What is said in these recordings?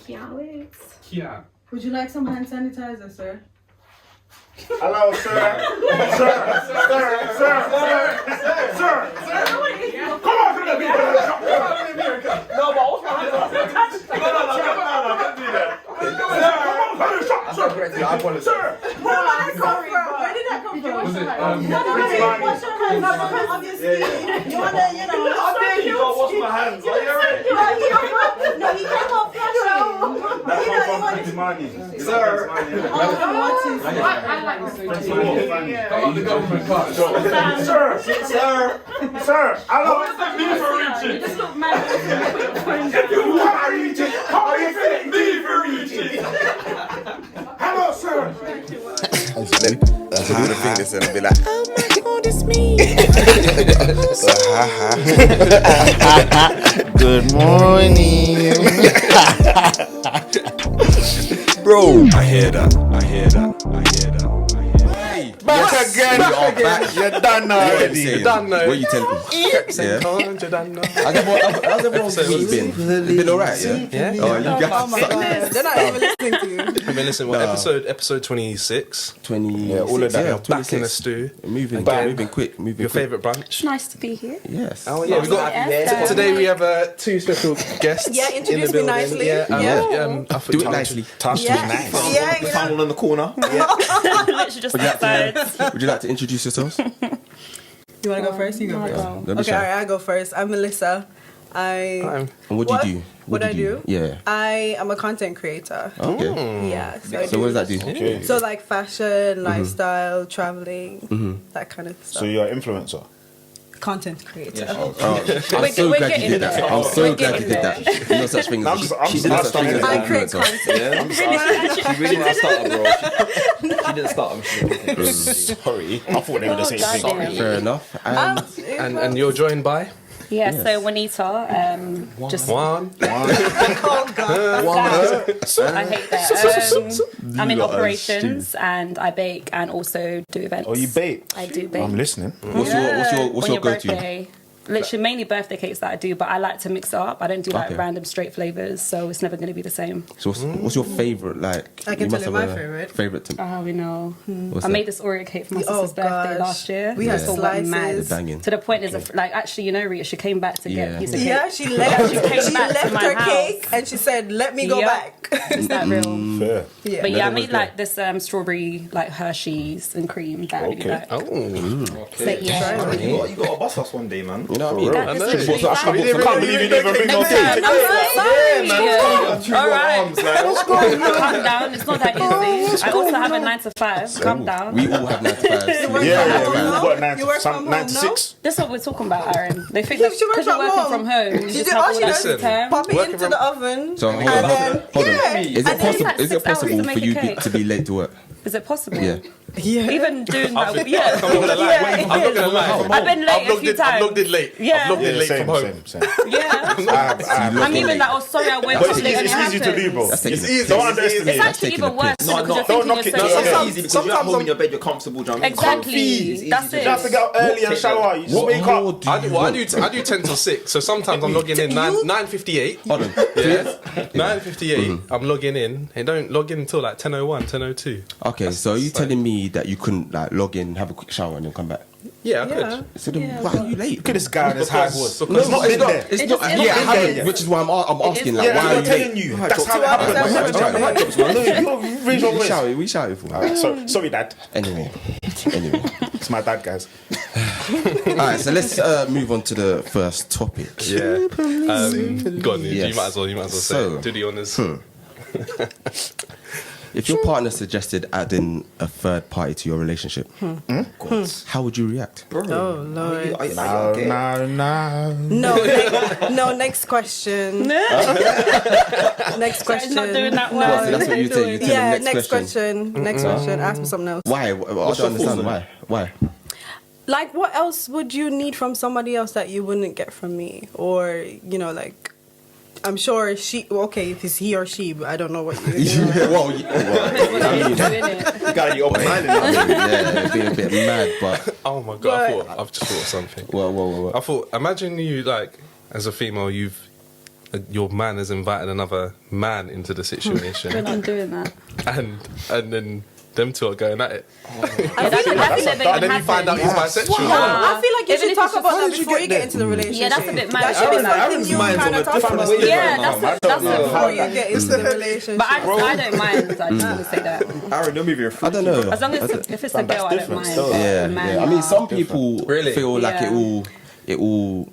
Can't wait. Yeah. Would you like some hand sanitizer, sir? Hello, sir. Sir. Come on, come here. No, but what's my hand? No, don't do that. I apologize. Sir. Where did that come from? Was it, Wash your hands. Obviously, you wanna, How dare you not wash my hands? Are you alright? No, you can't go flushing. That comes from Prince Money. Sir. Come on, the government card. Sir. Hello. What is the me for reaching? You just look mad. You are reaching. How are you feeling? Me for reaching. Hello, sir. I do the thing this and I'll be like, oh my god, it's me. Good morning. Bro. I hear that. Back again. You're done now already. You're done now. What are you telling me? You're done now. How's everyone's week been? It's been alright, yeah? Yeah. Oh, you guys They're not even listening to you. I mean, listen, what episode 26? 20. Yeah, all of that. Yeah, Back in the stew. Moving quick. Your favourite brunch? Nice to be here. Yes. Oh yeah, we got today. We have two special guests. Yeah, in introduce the me building. nicely. Yeah, Yeah. Do it nicely. Yeah. The final in the corner. Literally just outside. Would you like to introduce yourselves? You want to go first? You go first. Don't be Okay, shy. alright, I go first. I'm Melissa. And what do you do? What I do? Yeah. I am a content creator. Okay. Yeah. So what does that do? Okay. So like fashion, lifestyle, traveling, that kind of stuff. So you're an influencer? Content creator. I'm so we're glad you getting did that. there. I'm so We're glad you getting did that. No such thing as she did such thing as I create influencer. content. She really didn't start them, bro. She didn't start them. Sorry. I thought they were the same thing. Fair enough. And you're joined by Yeah, so Juanita, just one. Oh God. I hate that. I'm in operations and I bake and also do events. Oh, you bake? I do bake. I'm listening. What's On your go-to? birthday. Literally mainly birthday cakes that I do, but I like to mix it up. I don't do like Okay. random straight flavors, so it's never going to be the same. So what's your favorite? Like I can you tell must you have my a favorite. Favorite to Oh, we know. What's I that? made this Oreo cake for my Oh, sister's birthday gosh. last year. We had People went mad. slices. Banging. To the point is, like, actually, you know, Rita, she came back to get Yeah. a piece of cake. Yeah, she left. She came She back to left my her house. cake and she said, "Let me go Yep. back." Is that real? Fair. Yeah. But yeah, I Never made was like this strawberry, like Hershey's and cream that I really Okay. like. Oh. So, yeah. You got to bust us one day, man. You know what I mean? That is literally I can't fine. believe you didn't even bring no I'm cake. so sorry. All right. Arms, like, Calm down. It's not that easy. I also have a 9 to 5. Calm down. We all have 9 to 5s. Yeah, from we've home? got 9 You work from to home, 6. This is what we're talking about, Aaron. They think Yeah, that she works because you're from working home. from home, you She just did have all all she that does free is time. pop it Working into from- the oven. So hold and on. then, Hold on. yeah. Is And it then possible? it's Is like it 6 hours possible to for make a you cake. to be late to work? Is it possible? Yeah. Yeah. Even doing that, I'm not yeah. gonna lie. Yeah, I'm not gonna lie. I've been late a few I've times. logged in late. Yeah. I've logged in Yeah, late same, from home. same. Yeah. I'm even like, oh, sorry, I went But up late and it's it easy to do, bro. That's It's taking easy. it. Don't underestimate It's it. actually taking even the worse piss. because you're don't thinking knock it. you're No, so okay. late. easy because you're at home in your bed, you're comfortable, do you know what I mean? Exactly. That's You have to it. get up early and shower. You just wake up. I do 10 till 6. So sometimes I'm logging in 9:58. Hold on. Yeah, 9:58. I'm logging in. And don't log in until like 10:01, 10:02. Okay, so are you telling me that you couldn't like log in, have a quick shower, and then come back? Yeah, I Yeah. could. So then why are you late? Look at this guy on his high horse. Because It's not been there. It's It not. just Yeah, is. I haven't. Yeah. Which is why I'm asking. Like, Yeah, why are I'm you telling late? you. That's how it 2 hours happens. after No, you raise your voice. We shouted for. Alright, sorry, Dad. Anyway. It's my dad, guys. Alright, so let's move on to the first topic. Yeah. Go on, Yes. you might as well say So- it. Do the honours. If your partner suggested adding a third party to your relationship, how would you react? Bro. Oh, Lord. No, next question. Next question. not doing that No. well. So that's what you say. You tell Yeah, them next question. Next question. Ask me something else. Why? I don't understand why. Why? Like, what else would you need from somebody else that you wouldn't get from me? Or, you know, like, I'm sure okay, if it's he or she, but I don't know what you Well, Doing it. You gotta be open-minded. yeah, it'd be a bit mad, but Oh my god, I've just thought of something. well. I thought, imagine you like, as a female, you've your man has invited another man into the situation, We're not doing that. and then them two are going at it, Yeah, that's and then you find out he's bisexual. I feel like you Even should if talk it's just- about how that did you before get you get into the relationship. Yeah, that's a bit mad. That should be something Aaron's you mind's kind on of a talk different about. wave. Yeah, right that's now, a- man. that's a- Before you get into the relationship. But I don't mind. I just want to say that. Aaron, you're moving your I don't know. As long as if it's a girl, I don't different mind. still. Yeah, A man, yeah. I mean, some people Really? feel like Yeah. it will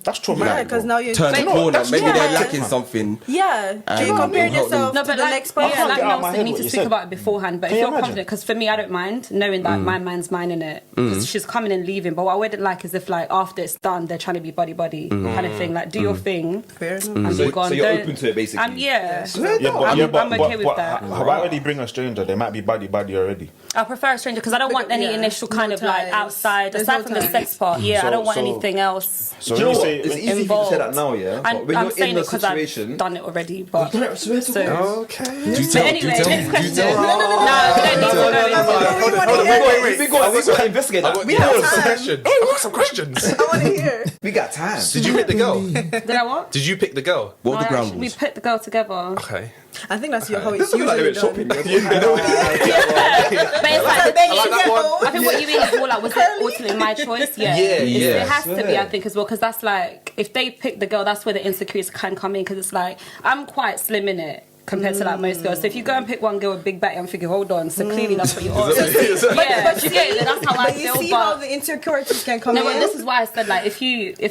That's Yeah, traumatic. because now you're turn the But- corner. that's Maybe true. they're lacking something. Yeah, do you And compare it'll help them. yourself No, to but the like, next yeah, person? like get out of my Nelson, head you need what to you speak said. about it beforehand. But Can if you you're imagine? confident, because for me, I don't mind knowing that my man's mine in it. Because she's coming and leaving. But what I wouldn't like is if, like, after it's done, they're trying to be buddy kind of thing. Like, do your thing Fair enough. and be gone. So you're Don't- open to it, basically. Yeah. I'm okay with that. Why would he bring a stranger? They might be buddy already. I prefer a stranger because I don't want any Yeah, initial no kind of like ties. outside, There's aside no from the ties. sex part. Yeah, So- I don't want so- anything else. So Do you know when you what? say It's easy for you to involved. say that now, yeah? But And when I'm you're saying in it the because I've situation... done it already. But Don't have to so, Okay. but anyway, next question. No, we don't need to go into We got investigate that. We have Some time. questions. I've got some questions. I want to hear. We got time. Did you pick the girl? Did I what? Did you pick the girl? What are the No, ground actually, we rules? put the girl together. Okay. I think that's how it's This is like usually they're shopping. done. But it's like the thing I like that one. I think what you mean is more like, was it ultimately my choice? Yeah. Yeah, It yeah. has to be, I think, as well, because that's like, if they pick the girl, that's where the insecurities can come in, because it's like, I'm quite slim in it compared to like most girls. So if you go and pick one girl with big back, I'm thinking, hold on, so clearly that's what you're on. Yeah, but you get it, that's how I But you feel. see how But the insecurities can come no, in? but this is why I said, like, if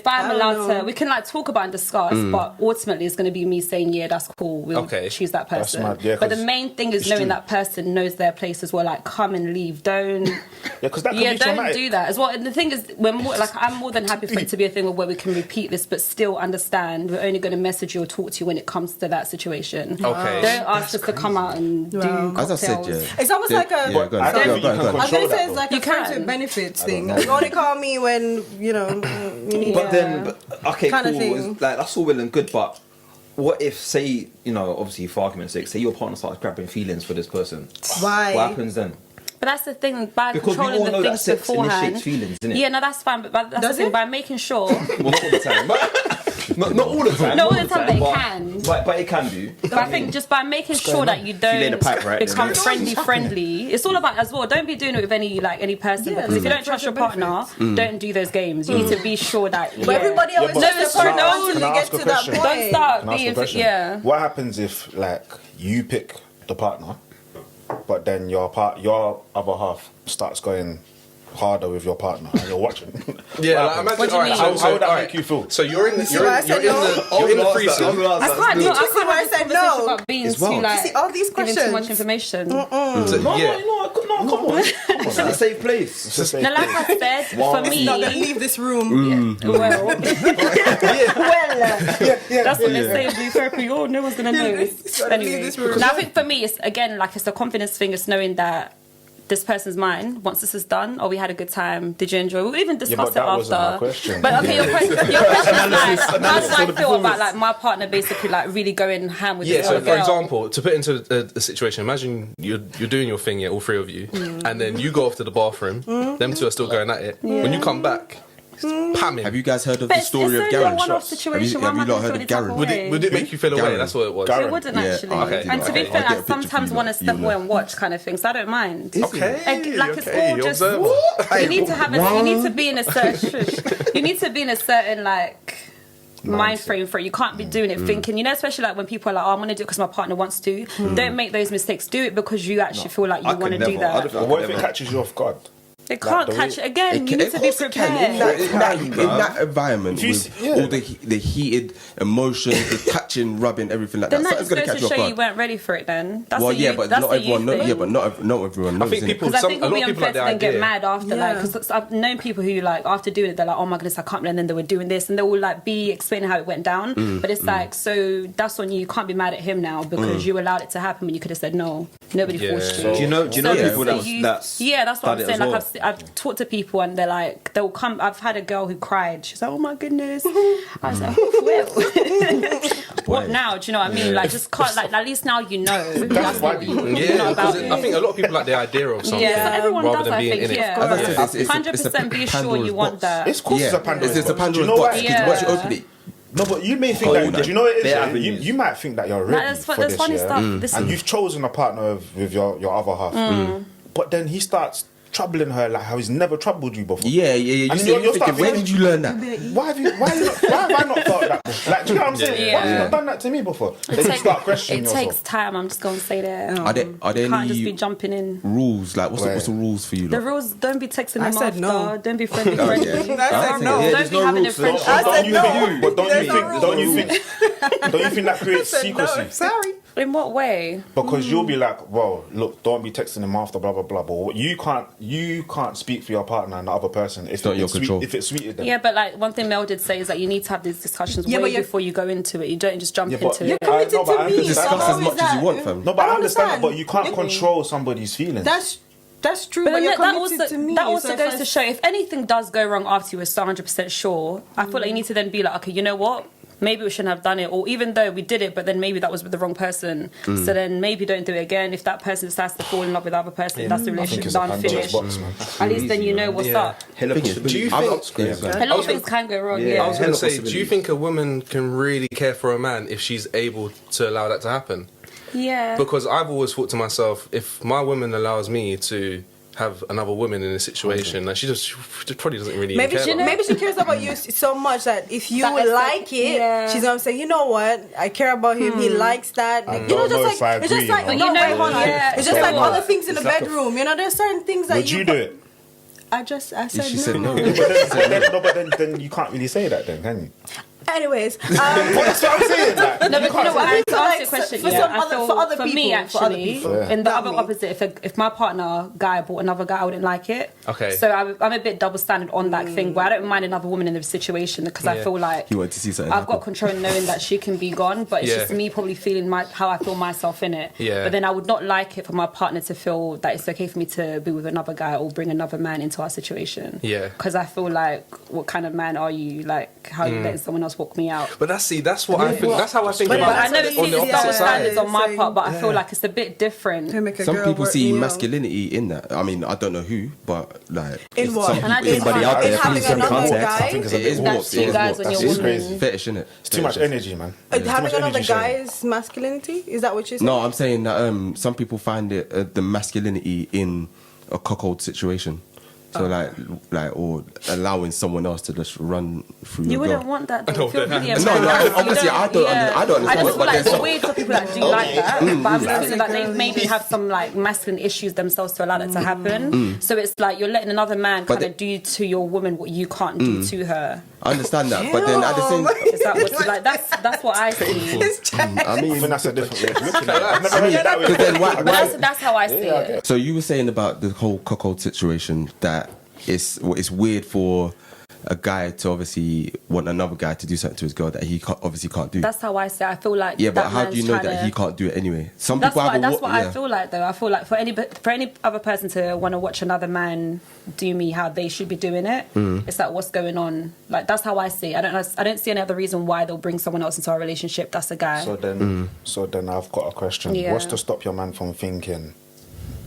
I'm I allowed don't to, know. we can like talk about and discuss, but ultimately it's going to be me saying, yeah, that's cool, we'll Okay. choose that That's person. mad, yeah, but the 'cause main thing is it's knowing true. that person knows their place as well. Like, come and leave. Don't. Yeah, because that can Yeah, be don't traumatic. do that as well. And the thing is, we're more like, I'm more than happy for it to be a thing where we can repeat this, but still understand we're only going to message you or talk to you when it comes to that situation. Okay. Don't ask us to come out and do Wow. As I said, cocktails. yeah. It's almost like a... Yeah, go on. I don't Go on, think go on, you go can on. I was going to control say that, it's like You a friends can. with benefits I thing. don't know. You only call me when, you know, you need But then, okay, Kinda cool. thing. Like, that's all well and good, but what if, say, you know, obviously for argument's sake, say your partner starts grabbing feelings for this person. Why? What happens then? But that's the thing, by Because we controlling all the know that things sex beforehand. initiates feelings, innit? Yeah, no, that's fine. But that's Does the thing, it? by making sure. Well, not all the time. Not all the time. Not all the time, but it but- can. But it can do. But I think just by making sure that you lay the don't pipe right become there. friendly, it's all about as well. Don't be doing it with any person, Yeah, because if you like don't trust your friends with partner, don't do those games. You need to be sure that. But everybody always No, just it's their true. partner No, until Can I you get ask a to that question? point. Don't start Can I ask a being. question? Yeah. What happens if, like, you pick the partner, but then your other half starts going harder with your partner and you're watching? Yeah, like, imagine. What do you alright, mean? so- How would that alright, make you feel? So you're in the see why I said no? you're in the threesome. I can't. You No, I see can't why I have this said conversation no? about being It's too wild. like You see all these giving too much questions? information. So, No, yeah. come on. It's in a safe place. It's just like- No, like I said, for me, Not gonna leave this room. well, that's what they say in blue therapy. Oh, no one's gonna know. gotta leave Anyway, this room. now I think for me, it's again like it's a confidence thing. It's knowing that this person's mine. Once this is done, or we had a good time. Did you enjoy? We'll even discuss but that it wasn't my after. question. But okay, your question is like, how do I feel about like my partner basically like really going ham with Yeah, this so other for girl? example, to put into a situation, imagine you're doing your thing, yeah, all three of you, and then you go off to the bathroom, them two are still going at it. When you come back, it's pamming. Have you guys heard of But the story of it's only a Garen? one-off situation. Have Why you am I not heard gonna of feel Garen? any type of way? Would it make you feel away? Garen. That's what it was. Garen. It wouldn't Yeah, actually. okay. And to be I'll fair, get a I picture sometimes for you want to lot. step away and watch kind of thing, so I don't mind. Okay. And, like it's okay, all you're just observer. you need to have you need to be in a certain you need to be in a certain like mind frame for it. You can't be doing it thinking, you know, especially like when people are like, oh, I'm gonna do it because my partner wants to. Don't make those mistakes. Do it because you actually feel like you I want to could do never. I that. don't- But what if it catches you off guard? It can't the catch way- it again. You need to be Of course it can. prepared. In that environment, If you with see- yeah. all the heated emotions, the touching, rubbing, everything like Then that, that something's just going to goes catch to you show off you guard. weren't ready for it. Then that's Well, the yeah, you, but that's not the everyone. you Know, thing. yeah, but not everyone knows. I think innit? people, Because I think a it'll lot be of people unfair like to the then get idea. mad after, Yeah. like, because I've known people who, like, after doing it, they're like, oh my goodness, I can't believe, and then they were doing this, and they will, like, be explaining how it went down. But it's like, so that's on you. You can't be mad at him now because you allowed it to happen when you could have said no. Nobody Yeah. forced you. So- Do you know So people you- that's yeah, that's what I'm done it saying. as Like well? I've talked to people and they're like, they'll come. I've had a girl who cried. She's like, oh my goodness. I was like, well, what now? Do you know what I mean? Like, just can't. Like, at least now you know. That's what you know Yeah, about because it. I think a lot of people like the idea of something. Yeah, so everyone rather does. than I being think, in it. yeah. As I said, it's a 100% be sure Pandora's you want box. that. It's course it's a Pandora's It's a box. Do you Pandora's know box why? because once you Yeah. open it, No, but you may think that. no. Do you know what it is? They're Yeah? avenues. You might think that you're ready There's for this, funny yeah? stuff. This And is- you've chosen a partner with your other half. But then he starts troubling her like how he's never troubled you before. Yeah. You And say, you're you're thinking, starting where to- did you learn that? Why have I not thought of that before? Like, do you know what I'm saying? Yeah. Why have you not done that to me before? Then you start questioning It yourself. takes time. I'm just gonna say that. Are there Can't just be any jumping in. rules? Like, what's the rules for you? The Like? rules: don't be texting I them said after. no. Don't be friendly. I said no. Yeah, Don't there's be no having a rules. friendship. I said no. But don't There's you no think? Don't you rules. think? Don't you think that creates I said no. secrecy? Sorry. In what way? Because you'll be like, well, look, don't be texting him after, blah blah blah. But you can't speak for your partner and the other person if not your it's control. if it's sweeter than. Yeah, but like one thing Mel did say is that you need to have these discussions Yeah, but way you're- before you go into it. You don't just jump Yeah, but into you're it. Committed no, but to I me. understand Discuss so as much as you want, fam. No, but I understand that. understand. But you can't Yeah. control somebody's feelings. That's true, But but, then you're that committed also, to me. that also so if goes I- to show if anything does go wrong after you were so 100% sure, I feel like you need to then be like, okay, you know what? Maybe we shouldn't have done it. Or even though we did it, but then maybe that was with the wrong person. So then maybe don't do it again. If that person decides to fall in love with the other person, that's the I think relationship it's a done, Pandora's finished. box, man. At least then you know what's up. Hella Thing is, possibilities. Do you I've think- got- A lot of things can go wrong, Yeah. yeah. I was going Hella to say, do you possibilities. think a woman can really care for a man if she's able to allow that to happen? Yeah. Because I've always thought to myself, if my woman allows me to have another woman in a situation, like she probably doesn't really Maybe even care. she, about maybe she cares about you so much that if you That like it, yeah. she's gonna say, you know what, I care about him. He likes that. I You know, don't know just if I like it's just agree, like you know. no, But you wait, know, hold on. yeah, It's just you like know other what? things in the It's like a- bedroom. You know, there's certain things that Would you do it? I said She no. said no. But then you can't really say that, then, can you? Anyways, That's what I'm saying. Like, No, but you know what? I mean, to for answer like, your question, for yeah, some I other- feel for other for me people, for other actually, people. in the Not other me. opposite, if my partner guy bought another guy, I wouldn't like it. Okay. So I'm a bit double standard on that thing, where I don't mind another woman in the situation because I Yeah. feel like You want to see something I've got happen. control in knowing that she can be gone, but it's Yeah. just me probably feeling how I feel myself in it. Yeah. But then I would not like it for my partner to feel that it's okay for me to be with another guy or bring another man into our situation. Yeah. Because I feel like, what kind of man are you? Like, how are you letting someone else walk me out? But that's what I think. That's how I think But about I it know on it's the double opposite side. standards on my Same. part, but I feel like it's a bit different. to make a Some girl people work see me out. masculinity in that. I mean, I don't know who, but like In what? some And I people- just Anybody find- out there, in having please send another context. guy. I think it's a it is bit That's warped. two It is guys warped. on your That's woman. fetish, innit? It's too much energy, man. Having much another energy sharing. guy's masculinity? Is that what you're saying? No, I'm saying that some people find it the masculinity in a cuckold situation. So or allowing someone else to just run through You your wouldn't girl. want that. Though. No, Feel they're really not. No, embarrassed. You obviously, I don't yeah. I don't I just understand it, feel but like there's it's some- weird for people that do like that, but I'm feeling like they maybe have some like masculine issues themselves to allow that to happen. So it's like you're letting another man But kind of do to your woman what you can't do to her. I understand that, but then at the same, Is that what's like? That's what I see. I I mean, think that's a different way of looking at it. I've never heard it that way. but then But that's how I see it. So you were saying about the whole cuckold situation that it's weird for a guy to obviously want another guy to do something to his girl that he obviously can't do. That's how I see it. I feel like Yeah, but that how do you man's know trying that to- he can't do it anyway? Some That's people what, have that's what yeah. I feel like though. I feel like for any other person to want to watch another man do me how they should be doing it, it's like what's going on. Like that's how I see it. I don't see any other reason why they'll bring someone else into our relationship. That's a guy. So then I've got a question. Yeah. What's to stop your man from thinking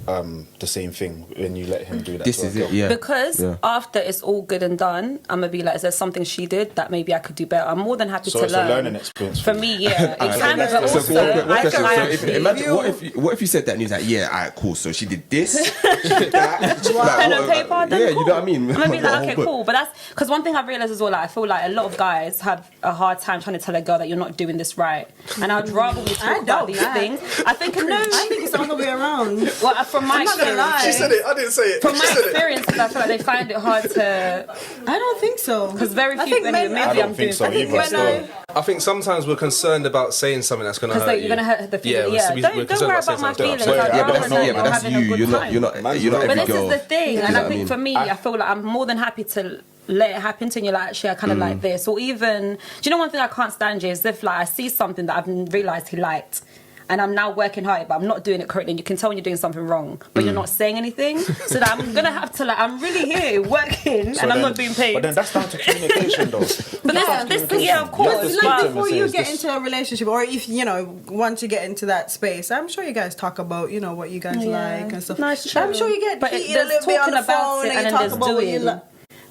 the same thing when you let him do that? This to a is girl? it, yeah. Because Yeah. after it's all good and done, I'm gonna be like, is there something she did that maybe I could do better? I'm more than happy So to it's learn. a learning experience For for me, yeah, it can be, but So also what I question? feel So like if, imagine what if you said that and he's like, yeah, alright, cool. So she did this, she did that. pen and paper, then yeah, cool. you know what I mean. I'm gonna be The like, whole okay, book. cool. But that's because one thing I've realized as well, like I feel like a lot of guys have a hard time trying to tell a girl that you're not doing this right, and I'd rather we I talk about doubt these that. things. I think no. I think it's the other way around. Well, from my I'm not gonna lie. experience, She said it. I didn't say it. from my experiences, I feel like they find it hard to I don't think so. because very I few. think Anyway, men- maybe I don't I'm think doing. so I think either, when still. I think sometimes we're concerned about saying something that's going to because hurt you're you. gonna hurt the feelings. we're- Yeah, we're don't concerned worry about about my saying feelings. something. I'd Yeah, rather but know yeah, that but you're that's having a you. good You're time. not Man's every But this girl. is the thing, You and know I what think mean? for me, I feel like I'm more than happy to let it happen to you. Like, actually, I kind of like this, or even, do you know one thing I can't stand, Jay, is if like I see something that I've realised he liked, and I'm now working hard, but I'm not doing it correctly. And you can tell when you're doing something wrong, but you're not saying anything. So that I'm gonna have to like, I'm really here working, So and I'm then- not being paid. But then that's down to communication, though. But this, yeah, of course. to It's speak like to him before and say, you is get this- into a relationship, or if you know want to get into that space, I'm sure you guys talk about what you guys Yeah. like and stuff. No, it's I'm true. sure you get But heated a there's little bit on talking the about phone it and and you then talk there's about what you doing. like.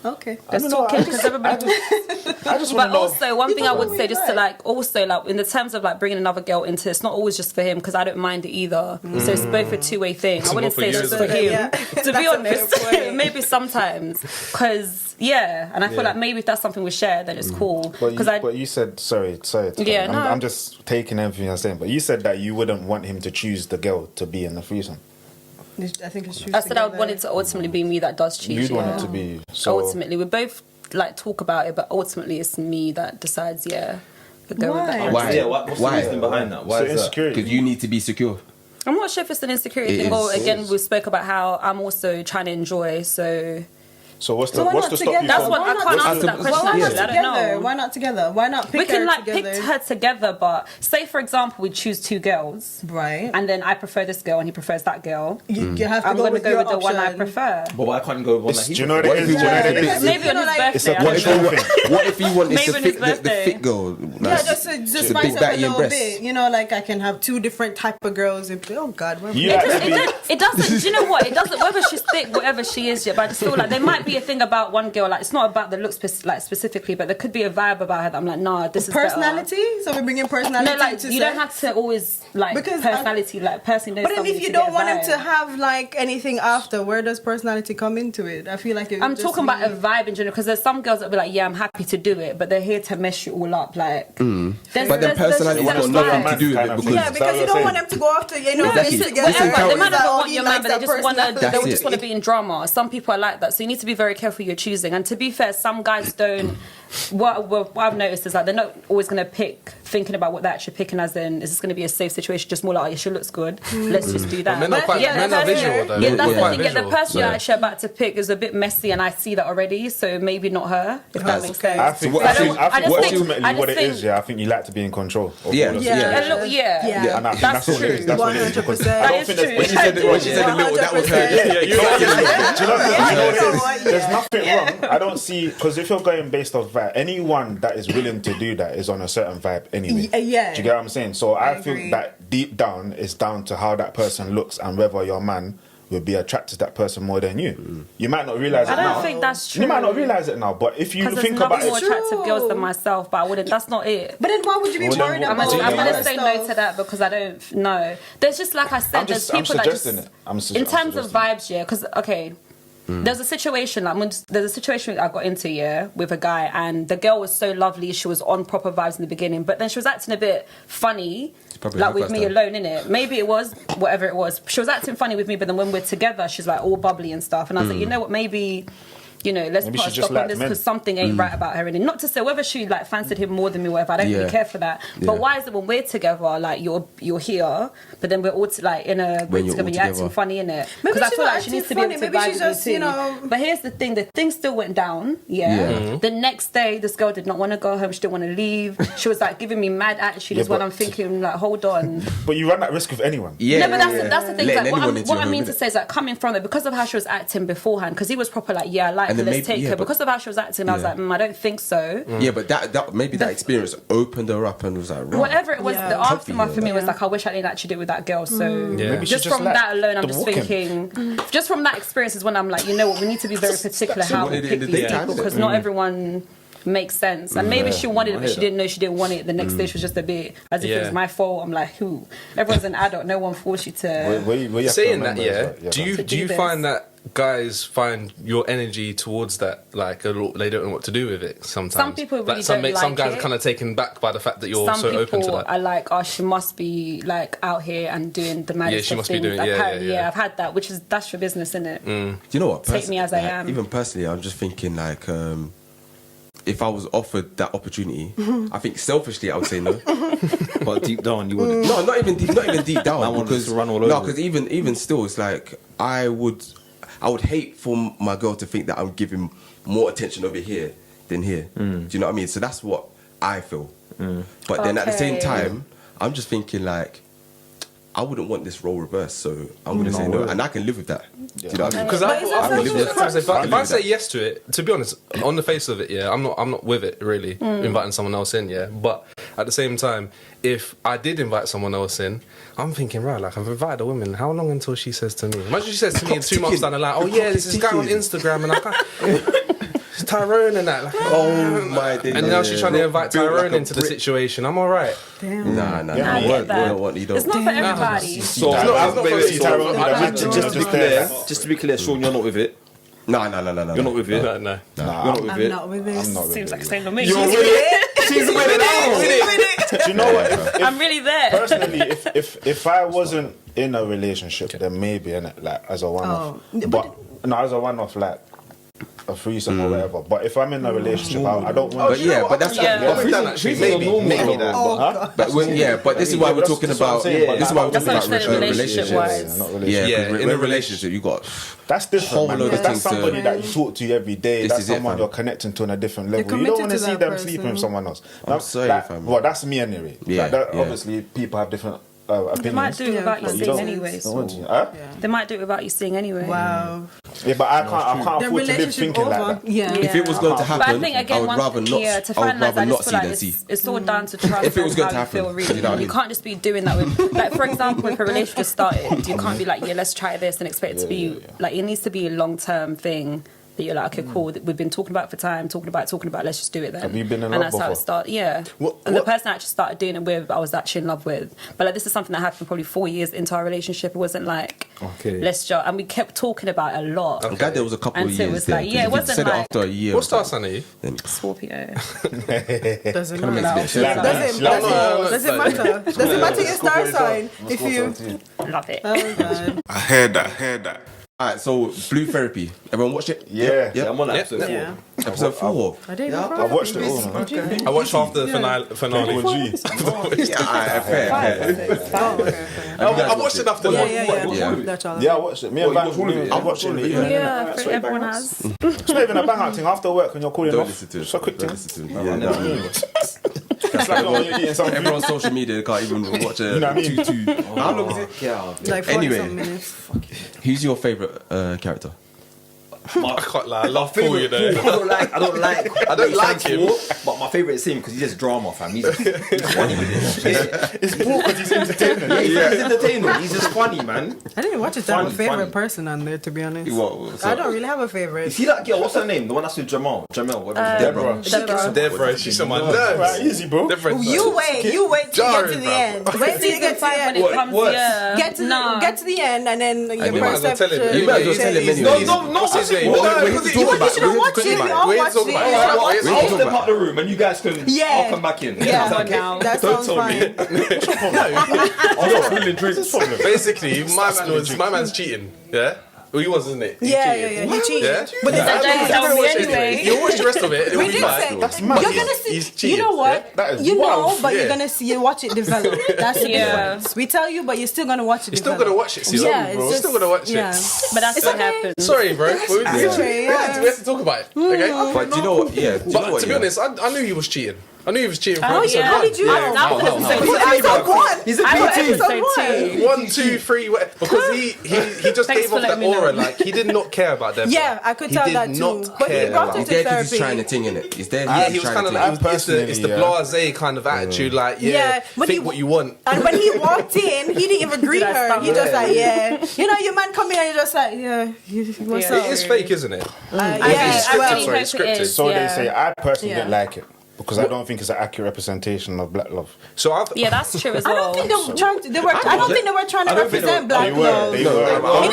Okay. Let's talk it because everybody. I just But want to know. also, one thing I would say, just to Right. like, also like in the terms of like bringing another girl into, it's not always just for him because I don't mind it either. So it's both a two-way thing. I wouldn't more for say you, it's just isn't for it? him. Yeah. To be That's a honest, fair point. maybe sometimes because and I feel like maybe if that's something we share, then it's cool. But you said sorry. Yeah, no. I'm just taking everything you're saying. But you said that you wouldn't want him to choose the girl to be in the threesome. I think it's true. I said I would want it to ultimately be me that does choose. You'd want it to be. So Ultimately, we both like talk about it, but ultimately it's me that decides. Yeah, the girl with Why? that. Why? Yeah, what's Why? the reason behind that? Why so is that? insecurity. Because you need to be secure. I'm not sure if it's an insecurity It thing or is. again we spoke about how I'm also trying to enjoy. So what's So why what's not to stop you together? That's from? what I can't Why answer that not- question. Why not Actually, I don't together? know. Why not together? Why not pick We can her like together? pick her together, but say for example we choose two girls, Right. and then I prefer this girl and he prefers that girl. You have to I'm go going to with go your with the one I option. prefer. But why can't you go with one It's- that he do you know what it What is? if Do you know what it Yeah. is? Maybe on his Like- It's a birthday. I don't control know. thing. What if you want Maybe is on the his fit, the birthday. fit girl? Yeah, Like, just the spice big up a batty and little breasts. bit. You know, like I can have two different type of girls. And, oh God, where am I You going? like to be. It doesn't. Do you know what? It doesn't. Whether she's thick, whatever she is, yeah. But I just feel like there might be a thing about one girl. Like it's not about the looks, like specifically, but there could be a vibe about her that I'm like, nah, this is Personality. So we're bringing better. personality No, like to you sex? don't have to always like Because personality. Like personally, knows But then somebody if you to don't get a want him vibe. to have like anything after, where does personality come into it? I feel like it would I'm just talking about be- a vibe in general because there's some girls that be like, yeah, I'm happy to do it, but they're here to mess you all up. Like, But then personality just has a got nothing vibe. to do with Kind it of because thing. Yeah, because you don't want them to go after Exactly. be together. Listen, Whatever, they might not Like, want he your man, likes but they that just want to. personality. They That's just it. want to be in drama. Some people are like that, so you need to be very careful who you're choosing. And to be fair, some guys don't. What I've noticed is like they're not always going to pick thinking about what they're actually picking as in is this going to be a safe situation, just more like, oh, yeah, she looks good, let's just do that. Men are quite- men are visual, though. Yeah, They're that's quite the thing. Yeah, the visual. person you're Yeah. actually about to pick is a bit messy, and I see that already. So maybe not her, if that makes sense. I think, what- I I think, don't- I I think just think- ultimately I just what it is, think- yeah, I think you like to be in control. Of Yeah. all the Yeah. situations. A little, yeah. Yeah. And I think That's that's what it is. true. That's what it is. Because 100%. I don't That think is there's true. when she said a little, that was her. Yeah, you know, do you know what it is? Yeah. There's nothing wrong. I don't see because if you're going based off vibe, anyone that is willing to do that is on a certain vibe anyway. Yeah. Do you get what I'm saying? So I agree. think that deep down is down to how that person looks and whether your man will be attracted to that person more than you. You might not realize I it now. don't think that's true. You might not realize it now, but if you Because think there's about nothing more it, attractive True. girls than myself, but I wouldn't. That's not it. But then why would you be Well, then worried what- I'm about gonna, Yeah, I'm gonna yeah. say no to that because I don't know. There's just like I said, I'm there's just- people I'm that just suggesting it. I'm in terms of suggesting vibes, yeah. Because okay, there's a situation like there's a situation I got into with a guy, and the girl was so lovely. She was on proper vibes in the beginning, but then she was acting a bit funny. probably Like her with first me time. alone in it. Maybe it was whatever it was. She was acting funny with me, but then when we're together, she's like all bubbly and stuff. And I was like, you know what? Maybe let's Maybe put she a just stop on liked this men. because something ain't right about her. And not to say whether she like fancied him more than me, or whatever. I don't really Yeah. care for that. Yeah. But why is it when we're together, like you're here, but then we're all like in a When group you're together, all you're acting together. funny in it? Maybe Because I she's feel not like she needs to be acting able to funny. Maybe vibe she's with me just, too. you know- But here's the thing still went down. Yeah. The next day, this girl did not want to go home. She didn't want to leave. She was like giving me mad attitude. Yeah, Is what but- I'm thinking. Like, hold on. but you run that risk with anyone. Yeah, No, but that's the thing. Letting Like, what, anyone into what your I home, mean to innit? say is like coming from it because of how she was acting beforehand. Because he was proper like, yeah, I like And her. then Let's maybe- take yeah, her. but- Because of how she was acting, I was Yeah. like, I don't think so. Yeah, but that maybe that experience opened her up and was like, right. Whatever it was, Yeah. the Comfy, aftermath for me yeah. was like, I wish I didn't actually do it with that girl. So Yeah. Maybe she just just from liked that alone, I'm the just walking. thinking, just from that experience is when I'm like, you know what, we need to be very particular She how we wanted it pick in the these daytime, people innit? because not everyone makes sense. And maybe she wanted it, I but hear she didn't know she didn't want it. The next day she was just a bit as if it Yeah. was my fault. I'm like, who? Everyone's an adult. No one forced you to. Where you have to Saying that, remember yeah, is that- do you To do do you this. find that guys find your energy towards that like a lot, they don't know what to do with it sometimes? Some people really some don't some like guys it. are kind of taken back by the fact that you're Some so open to people that. are like, oh, she must be like out here and doing the maddest she of must be things. doing- yeah, Apparently, yeah. I've had that, which is that's your business, isn't it? Do you know what? Take me as I am. Even personally, I'm just thinking like, if I was offered that opportunity, I think selfishly I would say no. But deep down, you wouldn't. No, not even deep down. Man wants because to run all no, over. because even still, it's like I would hate for my girl to think that I'm giving more attention over here than here. Do you know what I mean? So that's what I feel. But then at the same Okay. time, I'm just thinking like, I wouldn't want this role reversed, so I'm gonna say no, and I can live with that. Do you know what I mean? Because But is that I feel social sometimes if I live say with yes to it, to be honest, on the face of it, yeah, I'm not with it really, inviting someone else in, yeah. But at the same time, if I did invite someone else in, I'm thinking, right, like I've invited a woman, how long until she says to me? Imagine she says to me in 2 months down the line, oh yeah, this is guy on Instagram and I can't. Tyrone and that. Like, Oh my days. and now she's trying to invite Built Tyrone like a into the brick. situation. I'm alright. Damn. Nah, I you get won't. that. You don't. It's not for everybody. So, It's not wait, for wait, you, so, Tyrone. just to be clear, Sean, you're not with it. No. You're not with it. No. You're not with I'm it. not with this. I'm not Seems with like it. the same to me. You're with it. She's with it. Do you know what? If I'm really there. personally, if I wasn't in a relationship, then maybe, innit, like as a one-off. Oh. But no, as a one-off, like a threesome or whatever. But if I'm in a relationship, I don't But want. yeah, but that's Yeah. What we've done actually, maybe that. Oh, But but this is why we're talking That's what I'm about. saying, but This is why we're That's talking what I'm about saying, relationships. relationship-wise. Not Yeah, relationship. Yeah, because in a in a relationship, you got That's different, Whole man. load of Because that's things to- somebody that you talk to every day. This That's is it, someone fam. you're connecting to on a different level. You committed don't want to to see that them person. sleeping with someone else. I'm sorry, fam. Well, that's me anyway. Yeah, Like that, yeah. obviously, people have different opinions. They might do it without you but you seeing don't- anyway. don't So. want to. Huh? They might do it without you seeing anyway. wow. Yeah, but I can't The afford to live relationship thinking over. like that. Yeah. if it was going to But happen, I think again, I would once rather not. to I would finalize, I rather just not feel see like than see. it's all down to trust. If it was and going to how happen, you feel, really. you know what I mean? You can't just be doing that with, like, for example, if a relationship just started, you can't be like, yeah, let's try this and expect it to be like, it needs to be a long term thing. That you're like, okay, cool. We've been talking about it for time, talking about it. Let's just do it then. Have you been in and love that's how it before? started. Yeah. And the person I actually started doing it with, I was actually in love with. But like, this is something that happened probably 4 years into our relationship. It wasn't like, Okay. let's just, and we kept talking about it a lot. I'm glad there was a couple of And so it years was there. like, 'cause yeah, if it you'd wasn't said it like- after a year. What star sign are you? Scorpio. Doesn't Come matter. and Like that. Doesn't Like matter. that. Doesn't matter. Doesn't matter your star sign. If you. Love it. Oh god. I heard that. Alright, so Blue Therapy. Everyone watched it? Yeah. Yeah, I'm on that Yeah. episode. Yeah. Episode 4. I didn't know. I've watched it all, man. I watched half the finale. Yeah, fair. Oh, okay. I watched enough to know. Yeah. That's all. Yeah, I watched it. Me and What, you watched all of Van, it? I watched it. in the evening. Yeah, I think everyone has. It's not even a bang out thing. After work, when you're calling Don't off, listen to it. it's a quick Don't thing. listen to it. Yeah, It's like when you're eating something. Everyone on social media can't even watch a know what I mean? 2-2. How long is it? Yeah. Like 40 Anyway. some minutes. Who's your favourite character? I can't lie. I love Paul, you know. I don't like him. but my favourite is him because he's just drama, fam. He's funny with it. It's poor because he's entertaining. He's entertaining. He's just funny, man. I didn't watch it to have a Funny, favorite funny. person on there, to be honest. What? I don't really have a favorite. You see that girl? What's her name? The one that's with Jamal, whatever. Deborah. Deborah, she's on my nerves. Right, easy, bro. Deborah. You wait till you get to the end. Wait till you get to the When end. it comes, What? yeah. Get to the end, and then your you might as well tell him. perception. You might as well tell him anyway. No, what's his name? Well, No, we because need to talk about You should have watched it. We all We ain't watched talking it. about You it. should have watched We it. ain't I'll talking step about out the room and you guys can. Yeah. I'll come back in. Yeah, Is that okay? that Don't sounds tell me. fine. I'm not feeling drinks. Basically, my man's cheating. Yeah, well, he was, isn't it? He Yeah, cheated. he cheated. Yeah? But Yeah. it's Don't tell me anyway. You watch the rest of it. It'll We be did fine. say That's mad. you're gonna see. He's You cheated, know what? yeah? That is You know, wild. but Yeah. you're gonna see. You watch it develop. That's the Yeah. difference. We tell you, but you're still gonna watch it. You're still develop. gonna watch it, see? Yeah, Bro. it's You're still gonna watch yeah. it. But that's It's what okay. happens. Sorry, bro. We okay, yeah. have to talk about it. Okay? But do you know what? Yeah. Do you know But what, to be yeah? honest, I knew he was cheating. I knew he was cheating. Oh, episode yeah. one. How did you know? That was episode Episode 1. He's a I got PT. episode 2. 1, 2, 3, because he just Thanks gave for off that letting me aura, know. like he did not care about them. Yeah, I could He tell did that too. not But he care. brought He's it there to because he's trying to therapy. ting in it. He's there. Yeah, he was kind of like I it's the personally, blasé kind of attitude, like but think what you want. And when he walked in, he didn't even greet Did I her. stop He just there? like, yeah. You know, your man come in and you're just like, yeah. What's Yeah. up? It is fake, isn't it? Yeah, it's I scripted, really sorry, hope it's it scripted. is. So yeah. they say. I personally Yeah. didn't like it because I don't think it's an accurate representation of black love. So I've Yeah, that's true as I well. don't think they were trying to. I don't think they were trying to represent black love. They were.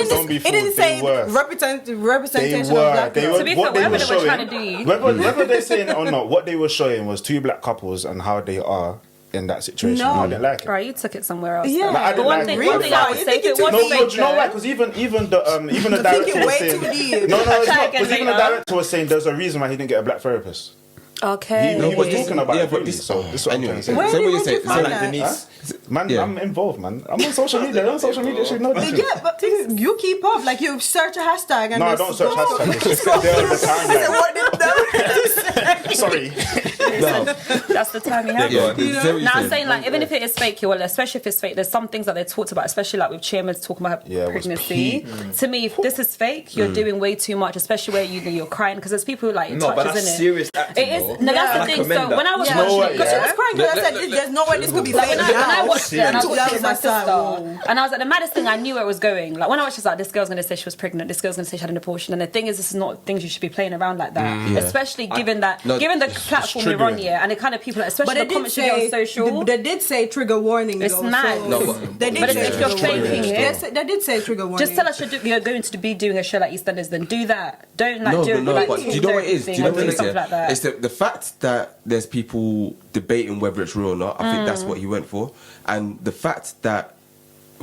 It Don't be didn't, it didn't fooled. say They were. representation of black They love. were. To be What fair, they whatever were they were showing, trying to do. whether they're saying it or not, what they were showing was two black couples and how they are in that situation. No. I didn't like it. Right, you took it somewhere else. Yeah. though. Like, I But didn't one like thing, it. one thing I would You say, if think it it was took No, fake do you know though. why? Because even the To think director it was way saying too deep. no, it's Try not. again Because even the later. director was saying there's a reason why he didn't get a black therapist. Okay. He was talking about Yeah, it. but really, this. so this is what I'm Anyway, trying to say. Where say did what you you say. find Say that? Denise. Man, Yeah. I'm involved, man. I'm on social media. You're on social media. You should know that. Yeah, but you keep up. Like you search a hashtag and No, I just don't search go. hashtags. It's just there on the I said, timeline. what did that? Sorry. That's the time he had. go on. Now I'm saying like even if it is fake, well, especially if it's fake, there's some things that they talked about, especially like with Chima's talking about her pregnancy. To me, if this is fake, you're doing way too much, especially where you're crying because there's people who like No, but touches that's in it. serious acting. It is. though. No, that's the I thing. commend So that. when I was Yeah. watching, Because she was crying because I said there's no way this could be fake. when I watched it and I was That watching was my like, sister, whoa. and I was like, the maddest thing, I knew where it was going. Like when I watched it, I was like, this girl's gonna say she was pregnant. This girl's gonna say she had an abortion. And the thing is, this is not things you should be playing around like that, especially given the platform we're on here and the kind of people, especially the comments you get on social. They did say trigger warning. It's though, mad. so No, they did but say if you're trigger warning. faking it, They did say trigger warning. just tell us you're going to be doing a show like EastEnders, then do that. Don't like do no, like but do you know what it is? Do you know what it is? something like that. It's the fact that there's people debating whether it's real or not. I think that's what he went for, and the fact that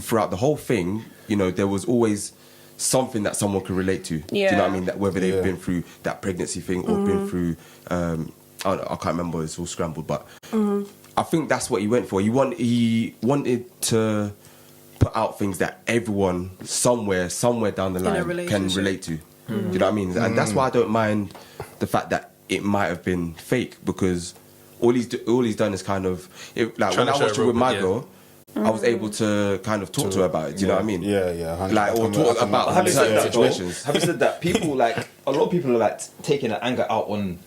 throughout the whole thing, you know, there was always something that someone could relate to. Do you know what I mean? That whether they've been through that pregnancy thing or been through, I can't remember. It's all scrambled, but I think that's what he went for. He wanted to put out things that everyone somewhere down the line can relate to. Do you know what I mean? And that's why I don't mind the fact that it might have been fake, because all he's done is kind of like when I watched it with my girl. I was able to kind of talk to her about it. Do you know what I mean? Yeah. Like, or talk about Having said certain that, situations. having said that, people like a lot of people are like taking the anger out on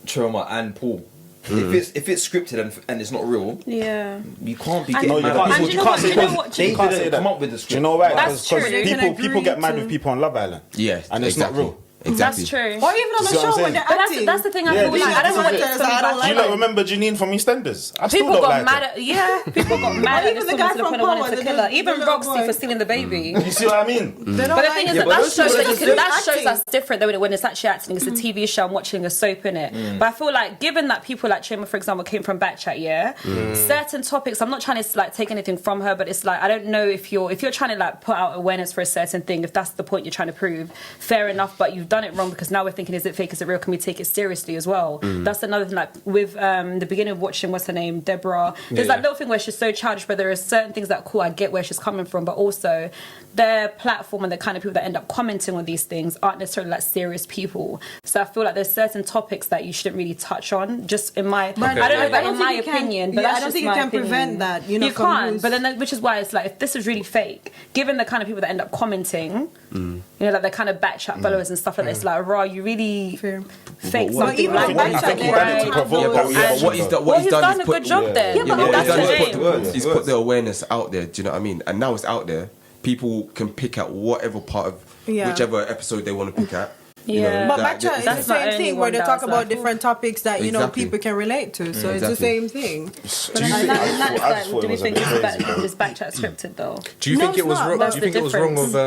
Choma and Paul. If it's scripted and it's not real, you can't be getting No, mad you at can't. people. And you know what? You know what? They You can't say didn't that. come up with the script. Do you know why? That's Because true. people get mad with people on Love Island. Yeah, And it's not real. Exactly. That's true. Or even on the See what I'm show when saying? they're But acting. that's the thing. I Yeah, feel this like is- I don't this want is to it. get something I don't back. Do you not remember Janine from EastEnders? I still People don't got like mad her. at people got mad Or at even this the woman guy to the from point I wanted Power, to the kill her. little Even girl Roxy boy. for stealing the baby. You see what I mean? They don't But the like thing is it. that but that those shows people are just that shows acting. us different though when it's actually acting. It's a TV show. I'm watching a soap in it. But I feel like given that people like Chima, for example, came from Backchat, certain topics. I'm not trying to like take anything from her, but it's like I don't know if you're trying to like put out awareness for a certain thing. If that's the point you're trying to prove, fair enough. But you've done it wrong because now we're thinking, is it fake? Is it real? Can we take it seriously as well? That's another thing. Like with the beginning of watching, what's her name, Deborah. There's that little thing where she's so childish, but there are certain things that cool. I get where she's coming from, but also their platform and the kind of people that end up commenting on these things aren't necessarily like serious people. So I feel like there's certain topics that you shouldn't really touch on. Just in my, I don't know, but in my opinion, but that's I don't just think you my can opinion. prevent that. You know, You can't, but then which is why it's like if this is really fake, given the kind of people that end up commenting, you know, like the kind of Backchat followers and stuff like that, it's like, raw, you really fake But something even like like that. Backchat, I think he done it to provoke. But what he's done, Well, he's done is a put- good job there. Yeah, but what that's he's done the is aim. he's put the awareness out there. Do you know what I mean? And now it's out there. People can pick out whatever part of whichever episode they want to pick at. You Yeah. know, But that- Backchat is That's the my same only thing one where they that talk was about like, different topics that you know Exactly. people can relate to. So it's the Exactly. same thing. Do you And think? that's I just thought like, do it we was a think bit it's crazy. this Backchat scripted though? Do you No, think it's it was not. wrong? That's Do you think the it was wrong difference. of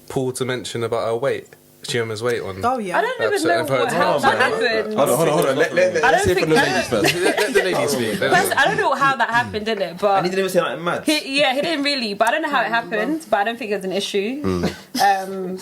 Chiyoma's to mention about her weight? Chiyoma's weight on. Oh yeah. I don't even Absolutely. know how that happened. Hold on. Let I don't say think- from the ladies first. Let the ladies speak. First, I don't know how that happened, did it? And But he didn't even say nothing mad. he didn't really. But I don't know how it happened. But I don't think it's an issue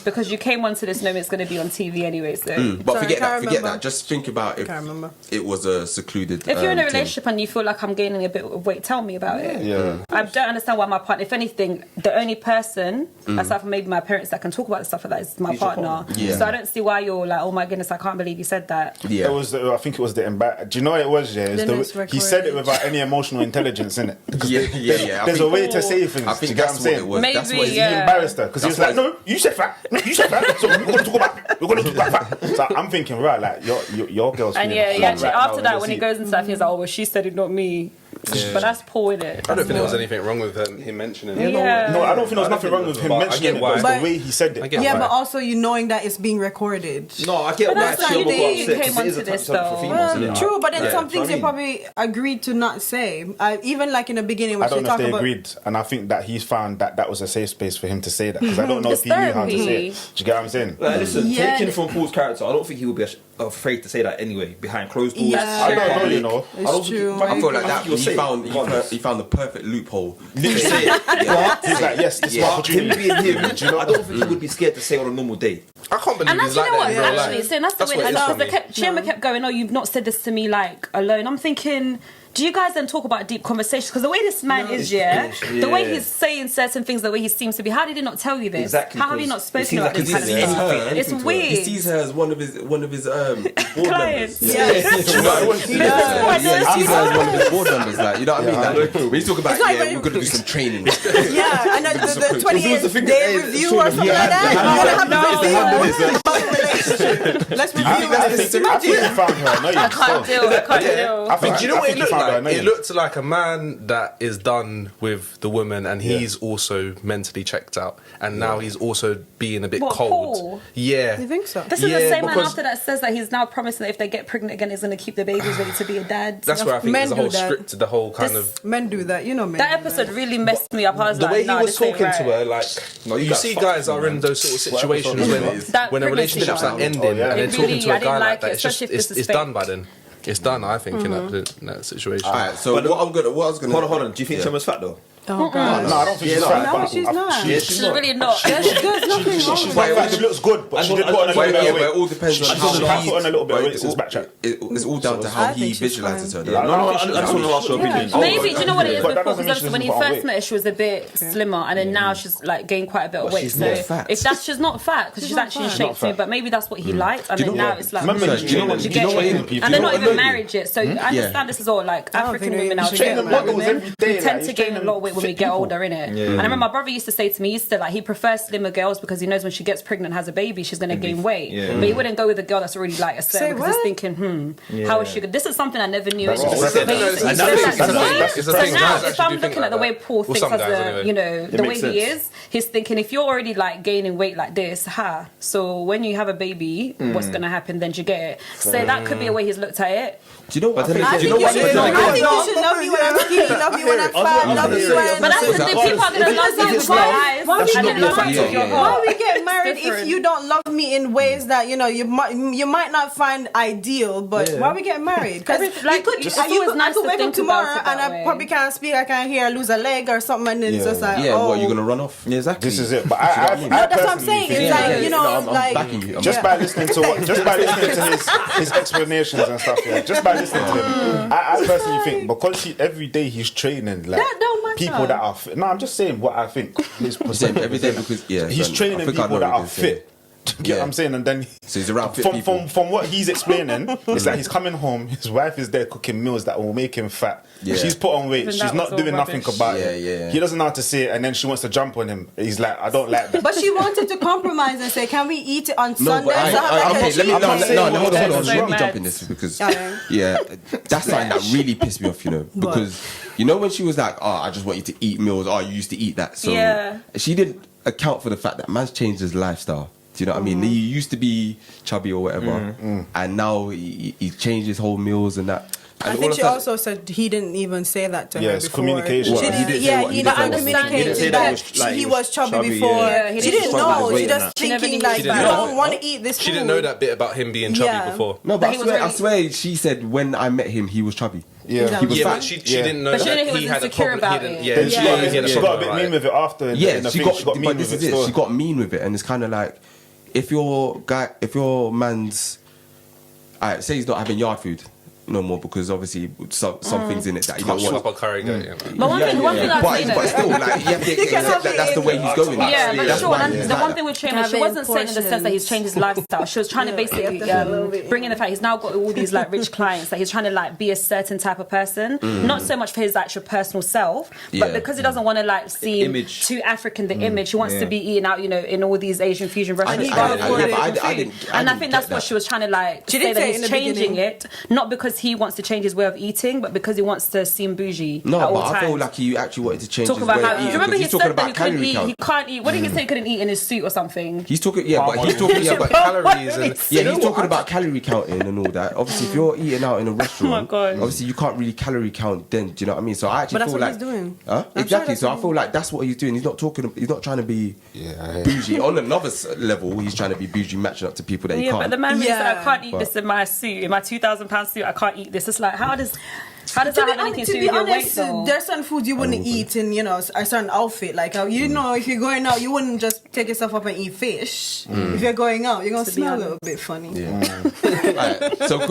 because you came onto this knowing it's going to be on TV anyway. So But Sorry, forget I can't that. remember. Just think about if Can't remember. it was a secluded. if you're in a thing. relationship and you feel like I'm gaining a bit of weight, tell me about it. Yeah. I don't understand why my partner. If anything, the only person aside from maybe my parents that can talk about stuff like that is my He's your partner. partner. Yeah. So I don't see why you're like, oh my goodness, I can't believe you said that. Yeah. It was. I think it was the Do you know what it was? Yeah, Then it's he said it without any emotional intelligence in it. Yeah. There's a way to say things. I do think you get that's what I'm what it saying? was. Maybe, That's what He yeah. embarrassed her because he was That's like, what "No, you said fat. You said fat. So we're going to talk about. We're going to talk about fat." So I'm thinking, right, like your girl's. And feeling yeah, fat actually, right now after in that, the when he seat. goes into that, he's like, oh, well, she said it, not me. Yeah. But that's poor, innit? I don't think there was anything wrong with him mentioning it. Yeah. No, I don't think there was nothing wrong with him But I mentioning get it. why. But it's But- the way he said it. I get Yeah, why. but also you knowing that it's being recorded. No, I get But why that's like Chiyoma got you upset. came 'cause it is onto a this, touch up though. for females, isn't it? True, but then Yeah. some things Do you they know what I mean? probably agreed to not say. Even like in the beginning when I she don't know if talked they about. agreed, and I think that he's found that was a safe space for him to say that because I don't know It's if he knew how to say therapy. it. Do you get what I'm saying? Like, listen, Yeah. taking from Paul's character, I don't think he would be afraid to say that anyway, behind closed doors. Yeah. I don't know, you know. I don't It's think true. I I feel like think that he was safe. he found the perfect loophole. Literally say it. He's like, yes, this is my Him opportunity. being him, I don't think he would be scared to say on a normal day. I can't believe And he's that's, you like know that what, in real actually, life. so that's the way what it is for me. Shema kept going, oh, you've not said this to me, like, alone. I'm thinking, do you guys then talk about deep conversations? Because the way this man is, the way he's saying certain things, the way he seems to be, how did he not tell you this? Exactly, How have you not spoken about this? Like he sees her. It's weird. He sees her as one of his board Clients. members. Yeah. He sees her as one of his board members. Like, you know what I mean? Like, when you talk about, we're gonna do some training. Yeah, and the 28-day review or something like that. Let's review. I think you found her. I know you I can't deal. I think Do you know what it looked like? It It looked like a man that is done with the woman, and he's also mentally checked out, and now he's also being a bit What, cold. Paul? Yeah. You think so? This is the Yeah, same man because- after that says that he's now promising that if they get pregnant again, he's going to keep the babies ready to be a dad. That's where I think Men there's a whole do that. script, the whole kind of. Men do that, you know. Men That do episode really messed me up. I was The like, way he nah, was this ain't talking to right. her, like you see, guys are in those sort of situations That when a pregnancy relationship's one. like ending, and they're It talking really- to I a didn't guy like like that. it, It's just especially if this is it's fake. done by then. It's done, I think, in that situation. All right. So But what I was gonna Hold on. Do you think Shema's fat though? Oh god. No, I don't think she's fat. No, but she's I- not. Yeah, She's really not. There's nothing wrong She's with not that. fat. She looks good, but she did put on a little Wait, bit yeah, of but it weight. all depends on She how did put on a little bit of weight it's since all- backtrack. It's all down to I how think he she's visualizes her. fine. though. No, I just want to ask your opinion. Maybe, do you know what it is But that before? doesn't mean Because she when he doesn't put on first met her, she was a bit slimmer, and then now she's like gained quite a bit of But weight. she's So not fat. if that's she's not fat, because she's actually not in fat. shape to me, but maybe that's what he liked, and Do you then know now what- it's like, Remember, you do you know what- get do you know what it? people- And they're not do you know even what married yet, so I understand this is all like don't African think women they- out she's here, training black models women, every day, who like, tend to she's gain a training lot of weight when we fit get people. older, innit? And I remember my brother used to say to me, he used to like, he prefers slimmer girls because he knows when she gets pregnant and has a baby, she's going to gain weight. But he wouldn't go with a girl that's already like a Say certain, because he's what? thinking, how is she? This is something I never knew. That's It's what just- I said. but he It's said a that thing. to me. It's a So thing. now, Guys if actually I'm do think looking at like the way that. Paul Well, thinks some as guys a, anyway. you know, the way makes he sense. is, he's thinking if you're already like gaining weight like this, so when you have a baby, what's going to happen? Then do you get it? So that could be a way he's looked at it. Do you know what? But then I Do you think know you what? should. No, I think you should love me when I'm skinny, love me when I'm fat, love me when. But that's the thing, people are going to love you with their eyes Why and we then get love you married? with your Yeah, yeah. Why heart. we get married if different. you don't love me in ways that you know you might not find ideal? But why we get married? Because Everything- like, you could, it's you always could, nice I could to wake up think tomorrow about it that and way. I probably can't speak. I can't hear. I lose a leg or something, and it's just like Yeah, oh. what, you gonna run off? Yeah, exactly. This is it. But I No, that's what I'm personally saying. think- It's like you know, I'm like backing you. just by listening to his explanations and stuff, just by listening to him, I personally think because every day he's training like That don't matter. people that are fit. No, I'm just saying what I think. His perspective every day because he's I training think I people know that what are you're saying. fit. Do you get what I'm saying? And then So he's around fit people. from what he's explaining, it's like he's coming home, his wife is there cooking meals that will make him fat. Yeah. She's put on weight, Even she's that not was all doing nothing rubbish. about Yeah, it. yeah. He doesn't know how to say it, and then she wants to jump on him. He's like, I don't like that. But she wanted to compromise and say, "Can we eat it on No, Sundays?" but I have like okay, a let me cheat no, day. hold on. So Let me mad. jump in this because Yeah. yeah, that's something that really pissed me off. You know, because you know when she was like, "Oh, I just want you to eat meals." Oh, you used to eat that. So Yeah. she didn't account for the fact that man's changed his lifestyle. Do you know what I mean? He used to be chubby or whatever, and now he changed his whole meals and that. And I all think of she that- also said he didn't even say that to Yeah, her it's before. communication. She Well, didn't, he didn't say yeah, what- he he didn't didn't say communicate He didn't say that that he was chubby chubby, before. yeah. He She didn't didn't talk about know. his She weight just and that. She never thinking knew. like, She didn't I know. don't want to eat this food. She didn't know that bit about him being chubby Yeah. before. No, But but he I was swear, I already- swear she said when I met him, he was chubby. Yeah. He was Yeah, fat. but she Yeah. didn't know But she that didn't know he he was had a insecure problem. about He didn't- it. Yeah, Then she she knew got, he had a she got a problem bit about mean it. with it after. Yeah, in the she thing, got, mean but this with is it. it. still. She got mean with it, and it's kind of like if your man's, alright, say he's not having yard food no more because obviously some things in it that you don't Touch want. up a curry goat, yeah. But one thing I'd say But still, like you have to accept that that's the way he's going. Yeah, but That's sure. why And he's the like one that. thing with Shane, Have she it in wasn't saying in the sense that he's changed his lifestyle. She was trying to basically bring in the fact he's now got all these like rich clients, that he's trying to like be a certain type of person, not so much for his actual personal self, but Yeah. because he doesn't want to like seem image. too African. The image he wants to be eating out, you know, in all these Asian fusion restaurants. And I think that's what she was trying to like She say did that say it he's in the changing beginning. it, not because he wants to change his way of eating, but because he wants to seem bougie. No, at all but I feel times. like he actually wanted to change Talk his about way how. of Do you eating remember because he he's talking said that about he couldn't calorie eat? count. He can't eat. What did he say? He couldn't eat in his suit or something. He's talking, yeah, but he's talking, yeah, but Calories and he's talking about calorie counting and all that. Obviously, if you're eating out in a restaurant, God. obviously you can't really calorie count. Then, do you know what I mean? So I actually But that's feel what like he's doing. Huh? I'm Exactly. sure that's So I what feel like that's what he's doing. He's not talking. He's not trying to be Yeah, bougie. On another level, he's trying to be bougie, matching up to people that he Yeah, can't. but the man really said, I Yeah. can't eat this in my suit, in my £2,000 suit. I can't eat this. It's like, how does How does that have anything to do with your weight, though? there's certain foods you wouldn't eat in, a certain outfit. Like, if you're going out, you wouldn't just take yourself up and eat fish. If you're going out, you're going to smell a little bit funny. Yeah. Alright, so let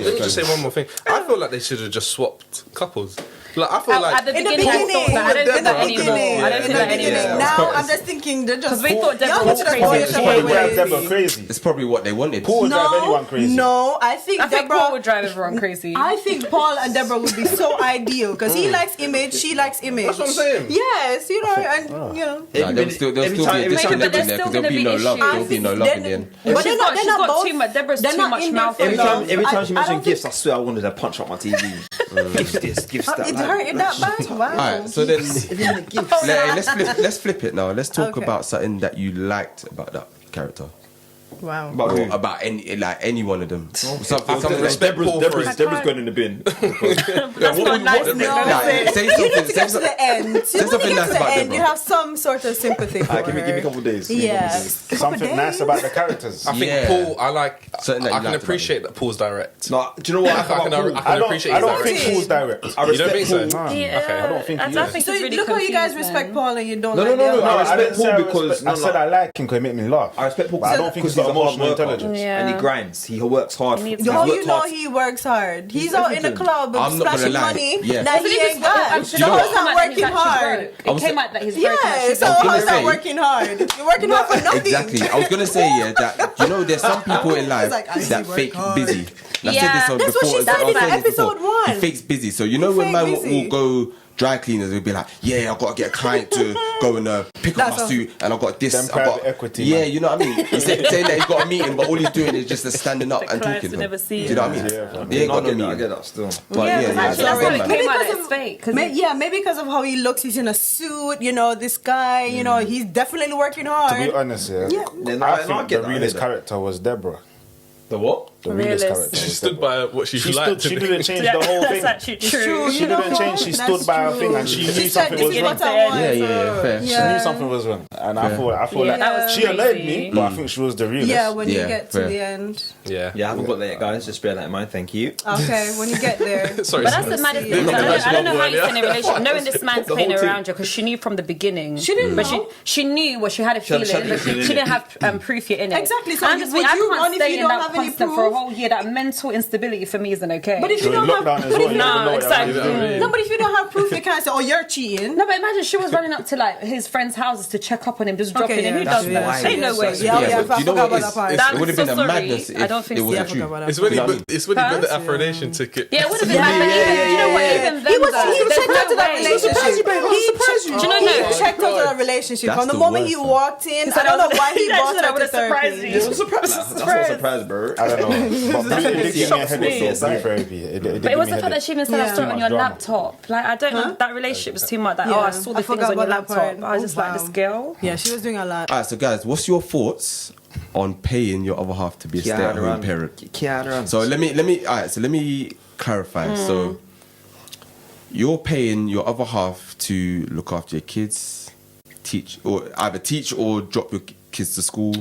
me just say one more thing. I feel like they should have just swapped couples. Like, I feel like at the beginning, I thought that. I don't think that anymore. I don't think that anymore. Now I'm just thinking they're just. Because we thought Deborah was crazy. Paul would drive Deborah crazy. it's probably what they wanted. Paul would drive anyone crazy. No, I think Paul would drive everyone crazy. I think Paul and Deborah would be so ideal because he likes image, she likes image. That's what I'm saying. Yes, and There'll still be a disconnect in there because there'll be no love. There'll be no love in the end. But she's got too much. Deborah's too much mouth. Every time she mentioned gifts, I swear I wanted to punch up my TV. Gifts this, gifts that. It's hurting that bad. Wow. Alright, so then let's flip it now. Let's talk about something that you liked about that character. Wow. Or about any one of them. Something like Deborah's going in the bin. That's not nice. say You need to something. get to the end. something nice about end. Deborah. You have some sort of sympathy for Give me a her. couple days. Yes. Something nice about the characters. I think Yeah. Paul. I Something that you can liked appreciate that Paul's direct. No, do you know what? I can appreciate I his don't think direct. Paul's direct. You don't think so? Yeah, I don't think he is. think So he's really look how you guys confused, respect man. Paul and you don't No, like no, the no, other I one. respect didn't say Paul because I said I like him because he made me laugh. I respect Paul But I don't think he's got emotional intelligence. Yeah. and he grinds. He works hard. He needs He's to- How you worked know hard. he works hard? He's out in the club I'm not gonna splashing lie. money. Yeah. That he ain't got. So how's that working hard? It came out that he's broke. Yeah, so gonna how's that say- working hard? You're working hard for nothing. Exactly. I was gonna say that there's some people in life like, I that see fake work hard. busy. I Yeah. said this on That's what before. she said I was in saying this before. episode 1. He fakes busy. So when fake man busy. will go dry cleaners, will be like, yeah, I got to get a client to go and pick up That's my a- suit, and I got this. Them I got private equity, Yeah, man. you know what I mean. He's saying that he's got a meeting, but all he's doing is just standing up The and clients talking. will fam. never see Do you know what I mean? Yeah, He ain't got no I meeting. get that still. But Yeah, yeah, actually, that's that's what it man. came out Because that of- it's fake. 'cause Maybe because of how he looks. He's in a suit. This guy. He's definitely working hard. To be honest, Yeah. I think the realest character was Deborah. The what? The realest Realist. character. She was stood Deborah. by what she She liked. stood. She didn't change Yeah, the whole that's thing. actually It's true. true. She didn't change. She stood by her thing, and she knew something was wrong. Yeah, fair. She knew something was wrong, and I feel Yeah, like that was she annoyed crazy. me, but I think she was the realest. Yeah, when you Yeah, get to fair. the end. Yeah. Yeah, I haven't got that yet, guys. Just bear that in mind. Thank you. Okay, when you get there. Sorry. But that's the maddest thing. I don't know how you stay in a relationship. Knowing this man's The playing whole team. around you because she knew from the beginning. She didn't But know. she knew what she had a She had feeling. a But feeling, she didn't innit? have proof yet in it. Exactly, so And I'm just would like, I you run can't if stay you in don't that have any constant for a proof? whole year. That mental instability for me isn't okay. But if you During don't lockdown have, as well, you No, don't know what exactly. you're no, but if you don't have proof, you can't say, "Oh, you're cheating." No, but imagine she was running up to like his friends' houses to check up on him, just dropping him. Who that's does that? wild. Ain't no way. Yeah, yeah, but I do you know forgot what? about that part. It I'm would have been so a sorry. madness I don't think it so. wasn't I true. forgot about that. It's when You know what I he mean? it's when he got the Afro-Nation ticket. Yeah, it would have been like, but even, you know what? Even then, He there's checked out no to that way. relationship. Do you know, He no. checked out to that relationship. That's From the the moment worst, he man. walked in, said I don't I know was- why he He actually brought said I her to would've surprised therapy. you. That's not a surprise, bro. I don't know, but it did give me a headache me. though. Brief therapy. It did But it give was me the a fact that headache. she even said Yeah. I saw it on your Drama. laptop. Like, I don't know. That relationship was too much. Like, Yeah. oh, I saw the I things forgot on your about that laptop. part. I was just like, this girl. Yeah, she was doing a lot. Alright, so guys, what's your thoughts on paying your other half to be a stay-at-home parent? So let me clarify. So you're paying your other half to look after your kids, either teach or drop your kids to school.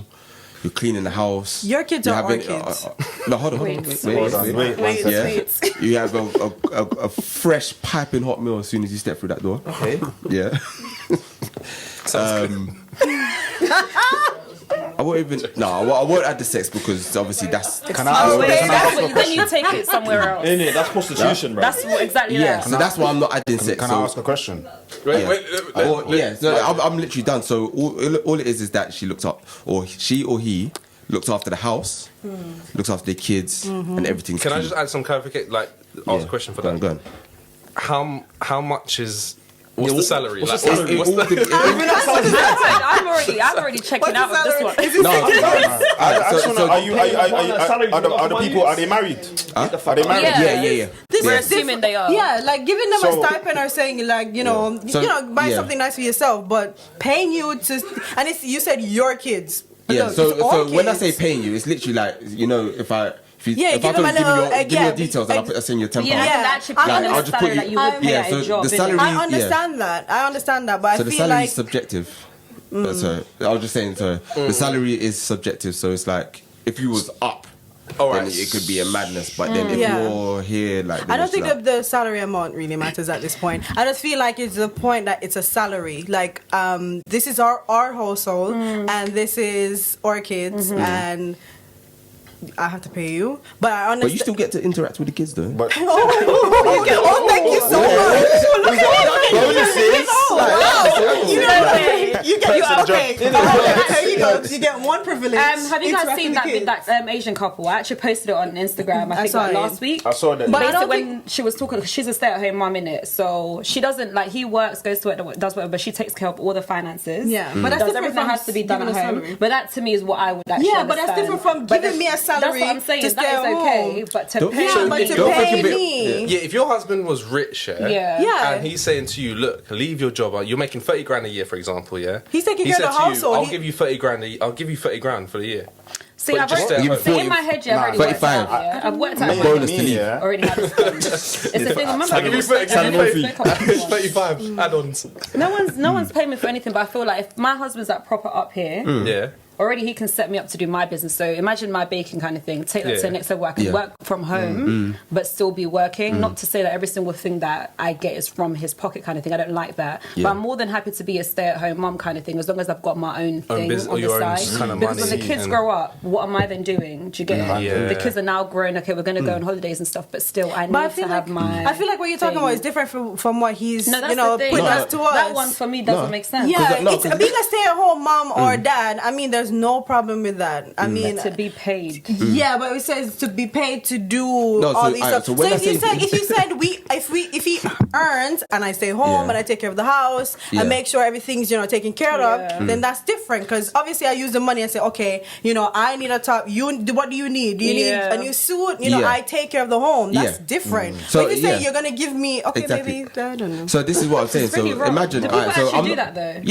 You're cleaning the house. Your kids You're are our having- kids. No, hold on. Hold on, wait one second. Yeah. You have a fresh piping hot meal as soon as you step through that door. Okay. Yeah. I won't even. No, I won't add the sex because obviously that's. Can I ask? Wait, Can I that's ask a what, then you question? take it somewhere else. Innit? That's prostitution, bro. That's what, exactly Yeah, that. so that's why I'm not adding sex. Can so, I ask a question? yeah, so I'm literally done. So all it is that she looks up, or she or he looks after the house, looks after the kids, and everything. Can I just add some clarification? Like, ask a question for that. Go on. How much is? What's the salary? what's Like, the salary? what's the- I'm already checking out of this one. Are the people? Are they married? Are they married? Yeah. We're assuming they are. Yeah, like giving them So- a stipend or saying like, buy something nice for yourself, but paying you to, and you said your kids. Yeah, Look, so it's our when I say kids. paying you, it's literally like, if I Yeah, if give I them a told you, little, give me your details and I'll send you £10. Yeah, Yeah. actually Like, paying I'll them a just put salary you- that you would pay yeah, at so a job. the innit? salary- I understand that, but So I the feel salary like is subjective. So I was just saying, the salary is subjective. So it's like if you was up then it could be a madness. But then if you're here, like, I don't think that the salary amount really matters at this point. I just feel like it's the point that it's a salary. Like, this is our household, and this is our kids, and I have to pay you. But I understand. But you still get to interact with the kids, though. But thank you so much. Look at bonuses. you get there you go. You get one privilege. Have you guys seen that Asian couple? I actually posted it on Instagram. I think last week. I saw that. But basically, when she was talking, she she's a stay-at-home mum in it, so she doesn't like. He works, goes to work, does whatever, but she takes care of all the finances. Yeah, but that's different. Everything has to be done at home. Salary. But that to me is what I would actually. Yeah, but that's different from giving me a salary. That's what I'm saying. To that is okay, home. but to Don't- pay. Yeah, but to pay me. Yeah, if your husband was rich, Yeah. and he's saying to you, look, leave your job. You're making 30 grand a year, for example, yeah. He's taking He care of said the to household. you, I'll give you 30 grand. I'll give you 30 grand for the year. See, But I've just stay at already, home. see, in my head, I've already worked 35. out. Yeah. I've worked out. Me, my bonus to me, leave. yeah. Already had a spend. It's the thing. Remember, I'll give you 30 35 Mm. add-ons. No one's paying me for anything, but I feel like if my husband's like proper up here, Yeah. already he can set me up to do my business. So imagine my baking kind of thing. Take that to the next level. I can work from home, but still be working. Not to say that every single thing that I get is from his pocket kind of thing. I don't like that. But I'm more than happy to be a stay-at-home mum kind of thing, as long as I've got my own thing business, on the your own side. kind of Because when money the kids and- grow up, what am I then doing? Do you get it? Yeah. The kids are now grown. Okay, we're going to go on holidays and stuff, but still, I But I need to feel have my. I feel like what you're talking thing. about is different from what he's No, that's putting the thing. us to us. That one for me doesn't make sense. Yeah, No, it's, 'cause being a stay-at-home mom or dad. I mean, there's no problem with that. I mean, To be paid. yeah, but it says to be paid to do No, all so, these alright, stuff. so So, when I if you say- said if he earns and I stay home Yeah. and I take care of the house Yeah. and make sure everything's taken care of, then that's different. Because obviously I use the money and say, okay, I need a top. What do you need? Do you need a new suit? Yeah. I take care of the home. That's Yeah. different. So, But if you say yeah. you're gonna give me, okay, Exactly. maybe I don't know. So this is what I'm saying. It's really so wrong. imagine, Do people alright, so actually I'm do not- that, though?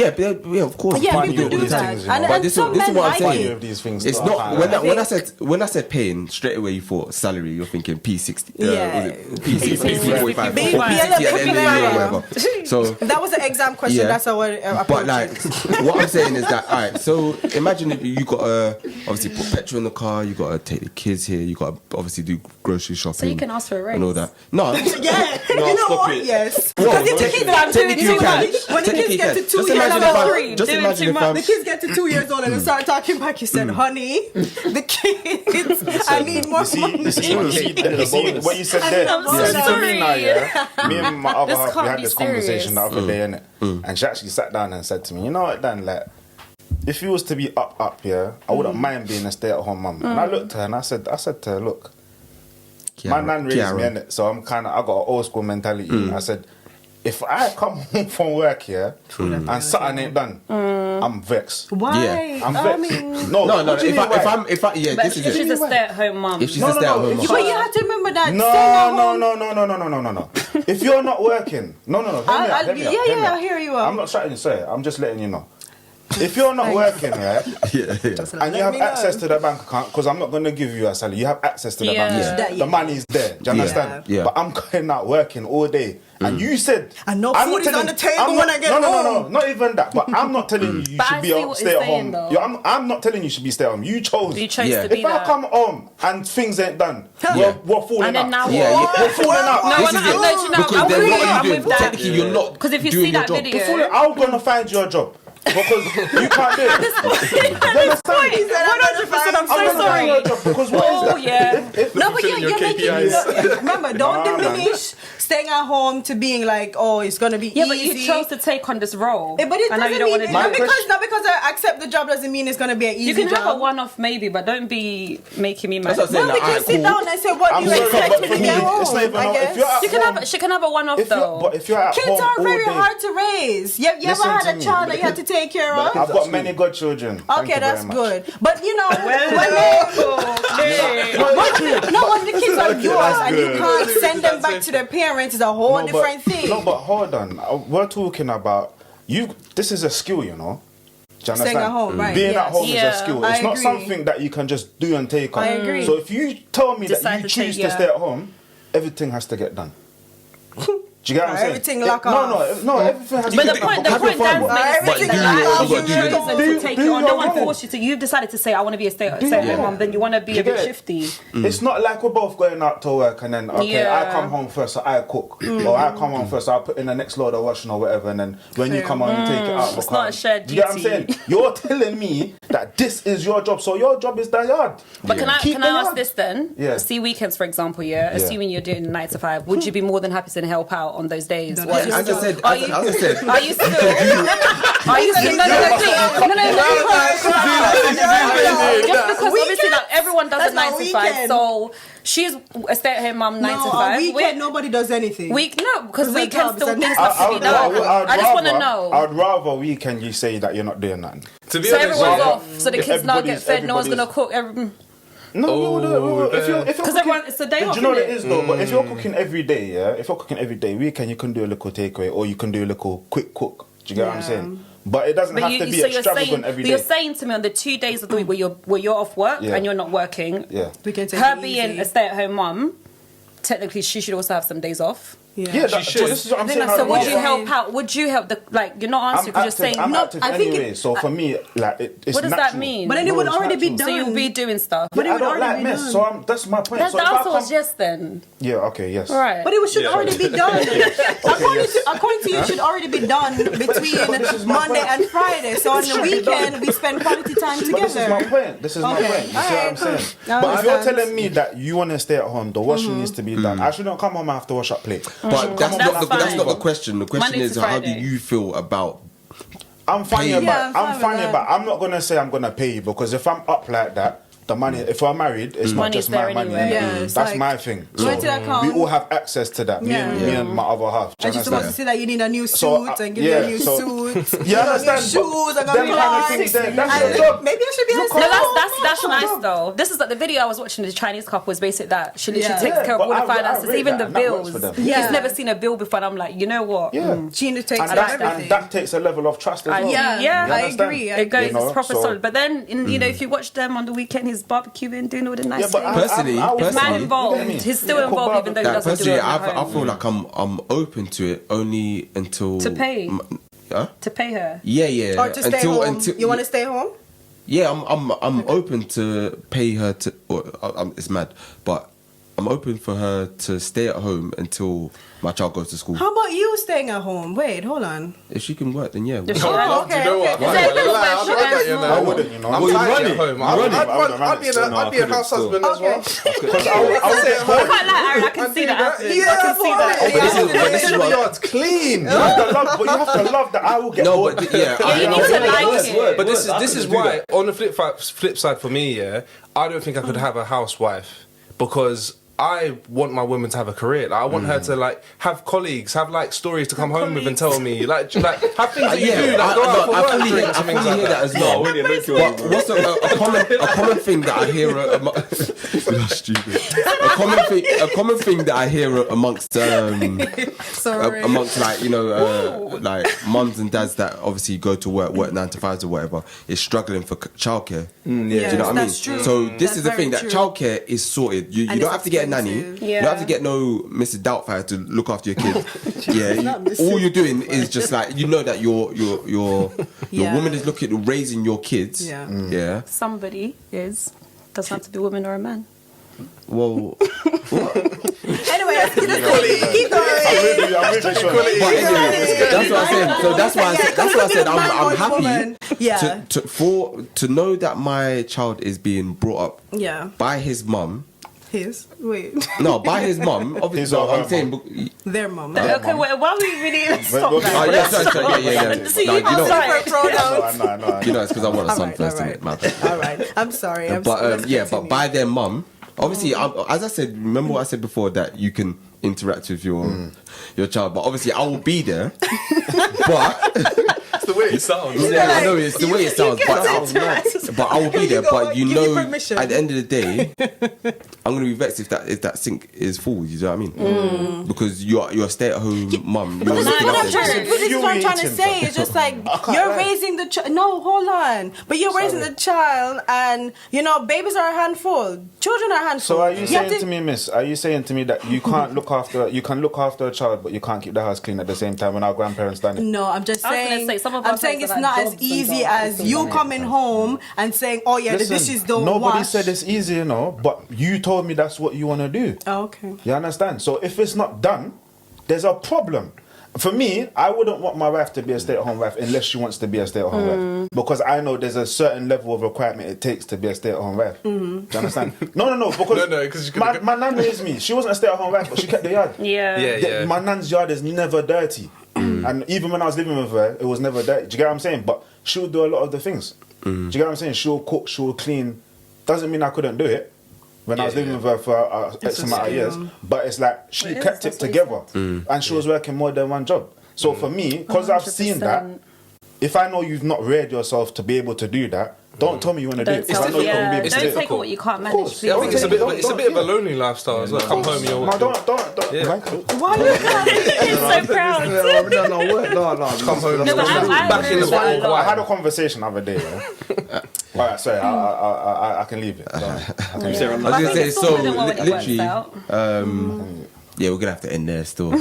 Yeah, of course. Yeah, Fine, people you do these that, things, and but this some is men what I'm like saying. it. Of these things. It's though, not I when can't- when I said paying straight away. You thought salary. You're thinking P60. Yeah. Was it P60, P45, Be- or be a P60 little at the end of the year, bit or whatever. So If that was an exam question, Yeah. that's how I But approach like, it. what I'm saying is that, alright, so imagine if you got to obviously put petrol in the car, you got to take the kids here, you got to obviously do grocery shopping. So you can ask for a raise. and all that. No, Yeah, No, you know stop what? it. Yes. Well, Because if the technically- kids are doing technically too you can. much, when the kids Technically get to you can. 2 Just years imagine old, if I'm- just doing imagine too if much. I'm- the kids get to 2 years old and they start talking back. You said, honey, the kids, I need more money. You see what you said there. I'm so You see, for me sorry. now, yeah. Me and my other This half, we can't had be this serious. conversation the other day, innit? And she actually sat down and said to me, you know what, Dan, like, if you was to be up, yeah, I wouldn't mind being a stay-at-home mum. And I looked at her and I said to her, look, my nan raised me, innit? So I got an old school mentality. I said, if I come home from work here and something ain't done, I'm vexed. Why? Yeah. I'm I vexed. mean, No, no. what do you If mean why? yeah, But this if is she's it. a stay-at-home mum, If she's No, a no, stay-at-home no, mum. but you have to remember that staying at home. No. If you're not working, no. Hear me out, hear me out. I hear you out. I'm not trying to say it. I'm just letting you know. If you're not working, right, Yeah. and you have access to the bank account, because I'm not going to give you a salary, you have access to the bank Yeah. account. The money's there. Do you understand? Yeah. But I'm going out working all day. And you said... And no I'm food not is telling- on the table I'm when not- I get No, home. not even that. But I'm not telling you But should I be see a what stay you're at saying, home. though. I'm not telling you should be stay at home. You chose. you chose Yeah. to be If I there. come home and things ain't done, Yeah. we're falling And then out. now Yeah, what? yeah. We're falling out. No, This I'm is not- it. no, do you know, Because I'm then with what you, are I'm you with doing? that. Technically, you're not Because if you doing see your that job. video, Falling, I'm gonna find you a job because you can't do it. You understand? 100%, I'm I'm gonna find you a job because what is Oh that? yeah. No, but Fulfilling your you're making KPIs. remember, don't Nah, man. diminish staying at home to being like, oh, it's gonna be Yeah, easy. but you chose to take on this role. But it I know doesn't you don't mean want to do it. not because I accept the job doesn't mean it's gonna be an easy You can job. have a one-off maybe, but don't be making me mad. That's what I'm saying. Well, we Like, can alright, sit cool. down and say, what do I'm you sorry, expect but me for to me, get home? it's not even. I If guess. you're at She can home, have. She can have a one-off if you're, though. but if you're at Kids home are all very day, hard to raise. You ever Listen had to a me. child that you had to take care of? I've got many godchildren. Thank Okay, you that's very much. good. But you know, when the kids are yours and you can't send them back to their parents, it's a whole different thing. No, but hold on. We're talking about you. This is a skill, you know. Do you understand? Staying at home, right, Being yes. at home is Yeah, a skill. I It's not agree. something that you can just do and take on. I agree. So if you tell me Decide that you to choose take- to stay at home, everything has to get done. Do you get what I'm saying? Everything lock off. No, everything has to But be the point have your Dan's fun, making but is do that your- you've you gotta chosen do- to take do it on. No your one role. forced you to. You've decided to say, I want to be a stay-at-home mom. Then you want to be Do a you bit get it? shifty. It's not like we're both going out to work and then, okay, Yeah. I come home first, so I cook. Or I come home first, so I'll put in the next load of washing or whatever, and then when you come home, you take it out. It's not a shared Do you get what I'm duty. saying? You're telling me that this is your job, so your job is the yard. But can Keep I the ask yard. this then? Yeah. See weekends, for example, assuming you're doing 9 to 5, would you be more than happy to help out on those days? No, Or as you I still- said- are as you- I said- Are you still? Are you still? Just because obviously like, everyone does That's a 9 not to 5, weekend. so she's a stay-at-home mum 9 to No, 5. on weekend nobody does anything. Because It's a weekend job, still it's a things job. have to be done. I just want to know. I'd rather weekend you say that you're not doing nothing. To be So honest, everyone's yeah. off, so the If kids now get everybody's- fed. No one's gonna everybody's- cook. No, if you're Because cooking- everyone, it's a day Do off. you know what innit? it is though? But if you're cooking every day, if you're cooking every day, weekend you can do a little takeaway or you can do a little quick cook. Do you get what I'm saying? But it doesn't But have you, to be so you're extravagant saying, every but day. you're saying to me on the 2 days of the week where you're off work Yeah. and you're not working, Yeah. We can take her it being easy. a stay-at-home mum, technically she should also have some days off. Yeah, She should. this is what I'm saying. So how would it you works. help out? Would you help the you're not answering because you're saying I'm no. active I think anyway, so for me, like it's What does that natural. mean? But then it would it's already be natural. done. So you'll be doing stuff. But it I would don't already like be mess, done. so that's my point. That's So the if I answer was come- yes then. Yeah, okay, yes. All right. But it should already be done. yes. According to you, it should already be done between Monday and Friday. So on the weekend, we spend quality time But this is my together. point. This is my Okay. point. You see what I'm Alright, saying? cool. I But if you're understand. telling me that you want to stay at home, the washing needs to be done. I shouldn't come home and have to wash up plate. But That's that's fine. not the question. The question Monday is, to how do Friday. you feel about? I'm funny Pay. Yeah, about. I'm I'm fine funny with about. I'm not gonna say I'm gonna pay you because if I'm up like that, the money. If we're married, it's not Money's just my there money. anyway. Yeah, it's That's like, my thing. go into the account. we all have access to that. Yeah. Me and my other half. Do And you she's supposed to understand? say that you need a new suit So, and give yeah, you a new so- suit. You understand? New shoes, I got Them kind of things there, that's your job. Maybe I should be a No, that's nice though. This is like the video I was watching. The Chinese couple was basically that she literally Yeah. takes Yeah, care of but all the I finances, rate even that, the and that works bills. for them. Yeah. He's never seen a bill before, and I'm like, you know what? Yeah. Gina takes And, everything. and that takes a level of trust as well. Yeah, Yeah. I You understand? agree. It goes, You know, it's proper so- solid. But then, you know, if you watch them on the weekend, he's barbecuing, doing all the nice Yeah, but things. Personally, I would It's man personally- involved. You get me? He's still Yeah, involved, even though he Like, doesn't do personally, it at I home. feel like I'm open to it only until To pay. Huh? To pay her. Yeah. Or to stay home. You want to stay home? Yeah, I'm open to pay her to. Or, it's mad, but I'm open for her to stay at home until my child goes to school. How about you staying at home? Wait, hold on. If she can work, then yeah. If she- Oh, Oh, do you know what? okay. I'm Is not there gonna lie, a I'd little rather, bit you of know. I wouldn't, you know. I'm Well, you tired run at it. home. You I'd run it. be a house husband as well. Because I would I can't lie, Aaron, I can see that happening. I can see that. Oh, but this is The what. yard's clean. you have to love, but you have to love that I will get No, bored. but yeah, Yeah, you need to like it. But this I is couldn't do why that. on the flip side for me, I don't think I could have a housewife because I want my woman to have a career. Like, I want her to have colleagues, have stories to come home with and tell me, have things that you do, go out for I work, fully hear, drinks I and things fully like hear that that. as well. But what's a common thing that I hear you're stupid. A common thing that I hear amongst Sorry. amongst like mums and dads that obviously go to work 9 to 5s or whatever is struggling for childcare. Yeah, Do you know what I mean? that's true. So this That's is the very thing that true. childcare is sorted. You And don't it's have to get a nanny. expensive. You don't have to get no Mrs. Doubtfire to look after your kids. All you're doing is just that your Yeah. woman is looking at raising your kids. Yeah. Yeah. Somebody doesn't have to be a woman or a man. Well, Anyway, let's keep going. I'm with you, Sean. but anyway, that's what I'm saying. So that's why I said I'm happy Yeah. to know that my child is being brought up Yeah. by his mum. Wait. No, by his mum. Obviously, His or her I'm saying. mum? Their mum. Okay, wait, why are we really stop we'll that? Oh yeah, sorry, yeah. See, No, you you know, sorry. No. you know, it's because I want a son Alright, first, alright. innit? My bad. All right. I'm sorry. But yeah, but by their mum, obviously, as I said, remember what I said before that you can interact with your child, but obviously I will be there. But It's the way way it sounds. Yeah, I know it's the way it sounds, but I will be there. But you Give me know, permission. at the end of the day, I'm gonna be vexed if that sink is full. You know what I mean? Because you're a stay-at-home mum. You're This is looking what I'm after trying to, this is what I'm trying to say. It's just like you're raising the child. No, hold on. But you're raising the child, and you know, babies are a handful. Children are a handful. So are you saying to me, miss? Are you saying to me that you can't look after? You can look after a child, but you can't keep the house clean at the same time when our grandparents done it? No, I'm just I was gonna saying. say, some of I'm our saying friends it's are not like as jobs and easy jobs as and you things. coming home and saying, "Oh yeah, the dishes don't nobody wash." said it's easy, you know. But you told me that's what you want to do. Oh, okay. You understand? So if it's not done, there's a problem. For me, I wouldn't want my wife to be a stay-at-home wife unless she wants to be a stay-at-home wife. Because I know there's a certain level of requirement it takes to be a stay-at-home wife. Do you understand? No. Because No, 'cause you my, could've my nan raised me. She wasn't a stay-at-home wife, but she kept the yard. Yeah. My nan's yard is never dirty. And even when I was living with her, it was never dirty. Do you get what I'm saying? But she would do a lot of the things. Do you get what I'm saying? She'll cook, she'll clean. Doesn't mean I couldn't do it when I was living with her for X amount of years. But it's like she kept it together. And she was working more than one job. So for me, because I've seen that, if I know you've not reared yourself to be able to do that, don't tell me you want to do it. 'Cause I know you're gonna be able to do Don't it. take what you can't manage. course. Please. I think it's a bit of Don't- a lonely lifestyle as well. Come home and you're. No, don't. Yeah. Why you can't? He's so proud. No. Come home. No, but I back in the agree with that a bottle. lot. I had a conversation the other day. Yeah? All right, sorry, I can leave it. I was But I gonna think say, it's so all good and well when it works literally, out. yeah, we're gonna have to end there still.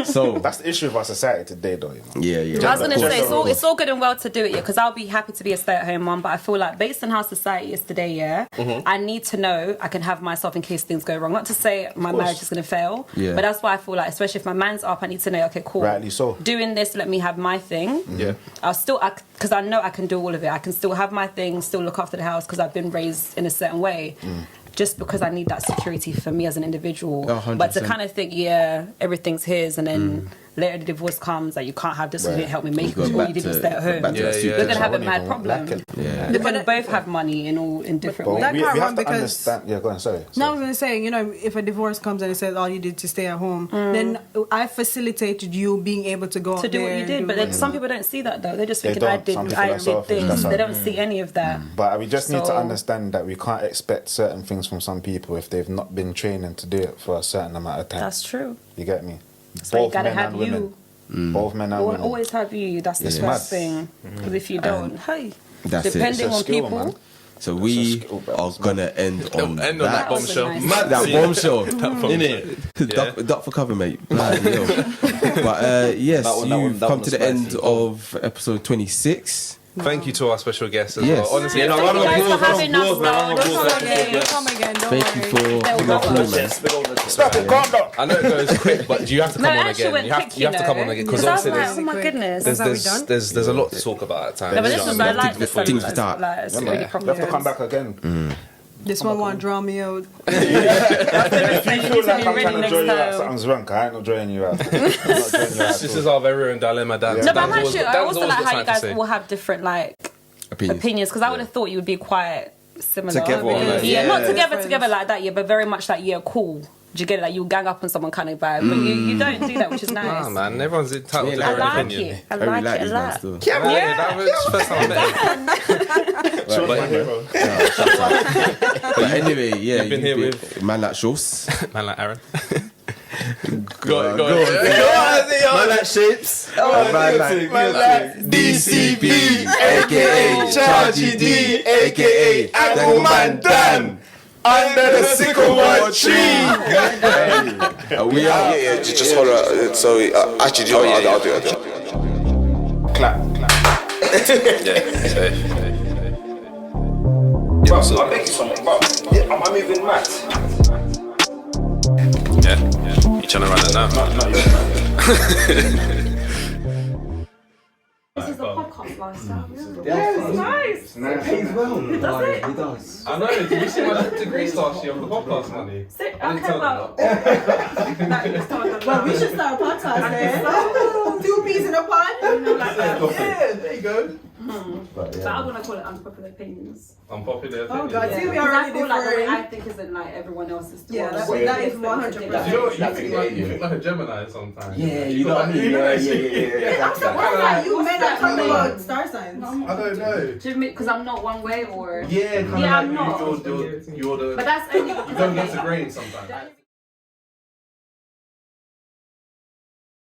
So That's the issue of our society today, though. You know? yeah. I was gonna say Of course. it's all good and well to do it, yeah, because I'll be happy to be a stay-at-home mom. But I feel like based on how society is today, yeah, I need to know I can have myself in case things go wrong. Not to say my marriage is gonna fail, Yeah. but that's why I feel like, especially if my man's up, I need to know. Okay, cool. Rightly so. Doing this, let me have my thing. Yeah. Because I know I can do all of it. I can still have my thing, still look after the house because I've been raised in a certain way. Just because I need that security for me as an individual. 100%. But to kind of think, yeah, everything's his, and then later the divorce comes, that you can't have this, you didn't help me make Go it, all back you did to- was stay at home. back to that Yeah, super We're gonna job. have a I mad don't problem. like it. Yeah. We're gonna both have money in different But ways. That we can't have run to because- understand. Yeah, go on. Sorry. No, I was gonna say, you know, if a divorce comes and it says all you did to stay at home, then I facilitated you being able to go To out do what there you and did, do but what then some people don't see that though. They're just They thinking I don't. did Some people are this. selfish, that's They how- don't see any of that. But we just need to So- understand that we can't expect certain things from some people if they've not been training to do it for a certain amount of time. That's true. You get me? So you gotta have you. Both men and We'll women. always have you. That's the It's first mad. thing. Because if you don't, hey, That's it. depending It's a on skill, people. man. So we It's a skill, bro. are gonna end on End on that That was a bombshell. nice- Mad that scene. bombshell. Innit? Duck for cover, mate. Bloody hell. But yes, That one you've come was to the end spicy. of episode 26. Thank you to our special guests as Yes. well. Honestly, Yeah, no, Thank you round of guys for applause, having round us. of applause, though. round of Don't applause. forget. You'll come again, don't Thank you worry. for They'll coming go through, on. man. Stop it, calm down. I know it goes quick, but you have to No, come it on actually again. went You have, quick, you have to come on again because Because I was obviously like, oh my goodness. there's, How we there's, done? there's a lot to talk about at times. No, but this you know was what I I mean? like this one. Things start. Like, it's really You have proper. to come back again. This one won't draw me out. If you feel like I'm ready trying to next draw you out, time. something's wrong. 'Cause I ain't not drawing you out. I'm not drawing you out This at is all. our very own dilemma, Dan. No, but I'm Dan's actually, I Dan's also always like got how you something to guys say. will have different like Opinions. opinions because I would have thought you would be quite similar. Together, like, yeah, not yeah. together like that, yeah, but very much like, yeah, cool. Do you get it? Like you gang up on someone kind of vibe, but you don't do that, which is nice. Nah, man, everyone's entitled to Yeah, I their own like opinion. it. I I really like like it a these man lot. still. Yeah, that was the first time I met him. She was my hero. But anyway, yeah, You've been here with- man like Schultz. Man like Aaron. Go Go on. Man like shapes. Man like DCB, aka Chargy D, aka Angleman Dan. Under the sycamore tree. We are. Yeah, just hold on. So, actually, do you know what? I'll do it. Clap. Bro, I beg you something, bro. Am I moving mad? Yeah. You trying to run it now? This is a podcast lifestyle. Yeah, it's nice. It pays well. He does. I know. Did you see my degree last year on the podcast money? Okay, well, But we should start a podcast then. Two peas in a pod. Yeah, there you go. But I want to call it unpopular opinions. Unpopular opinion. Oh God, see, we Because already I feel like the way I different. think isn't like everyone else's. Yeah, doing. that is Do 100%. you know what? That's You think like a Gemini sometimes. Yeah, you know what I mean? Yeah. I'm Exactly. surprised that you men are talking about star signs. I don't know. Because I'm not one way or. Yeah, kind Yeah, of I'm like not. you're the. But that's only. You go against the grain sometimes.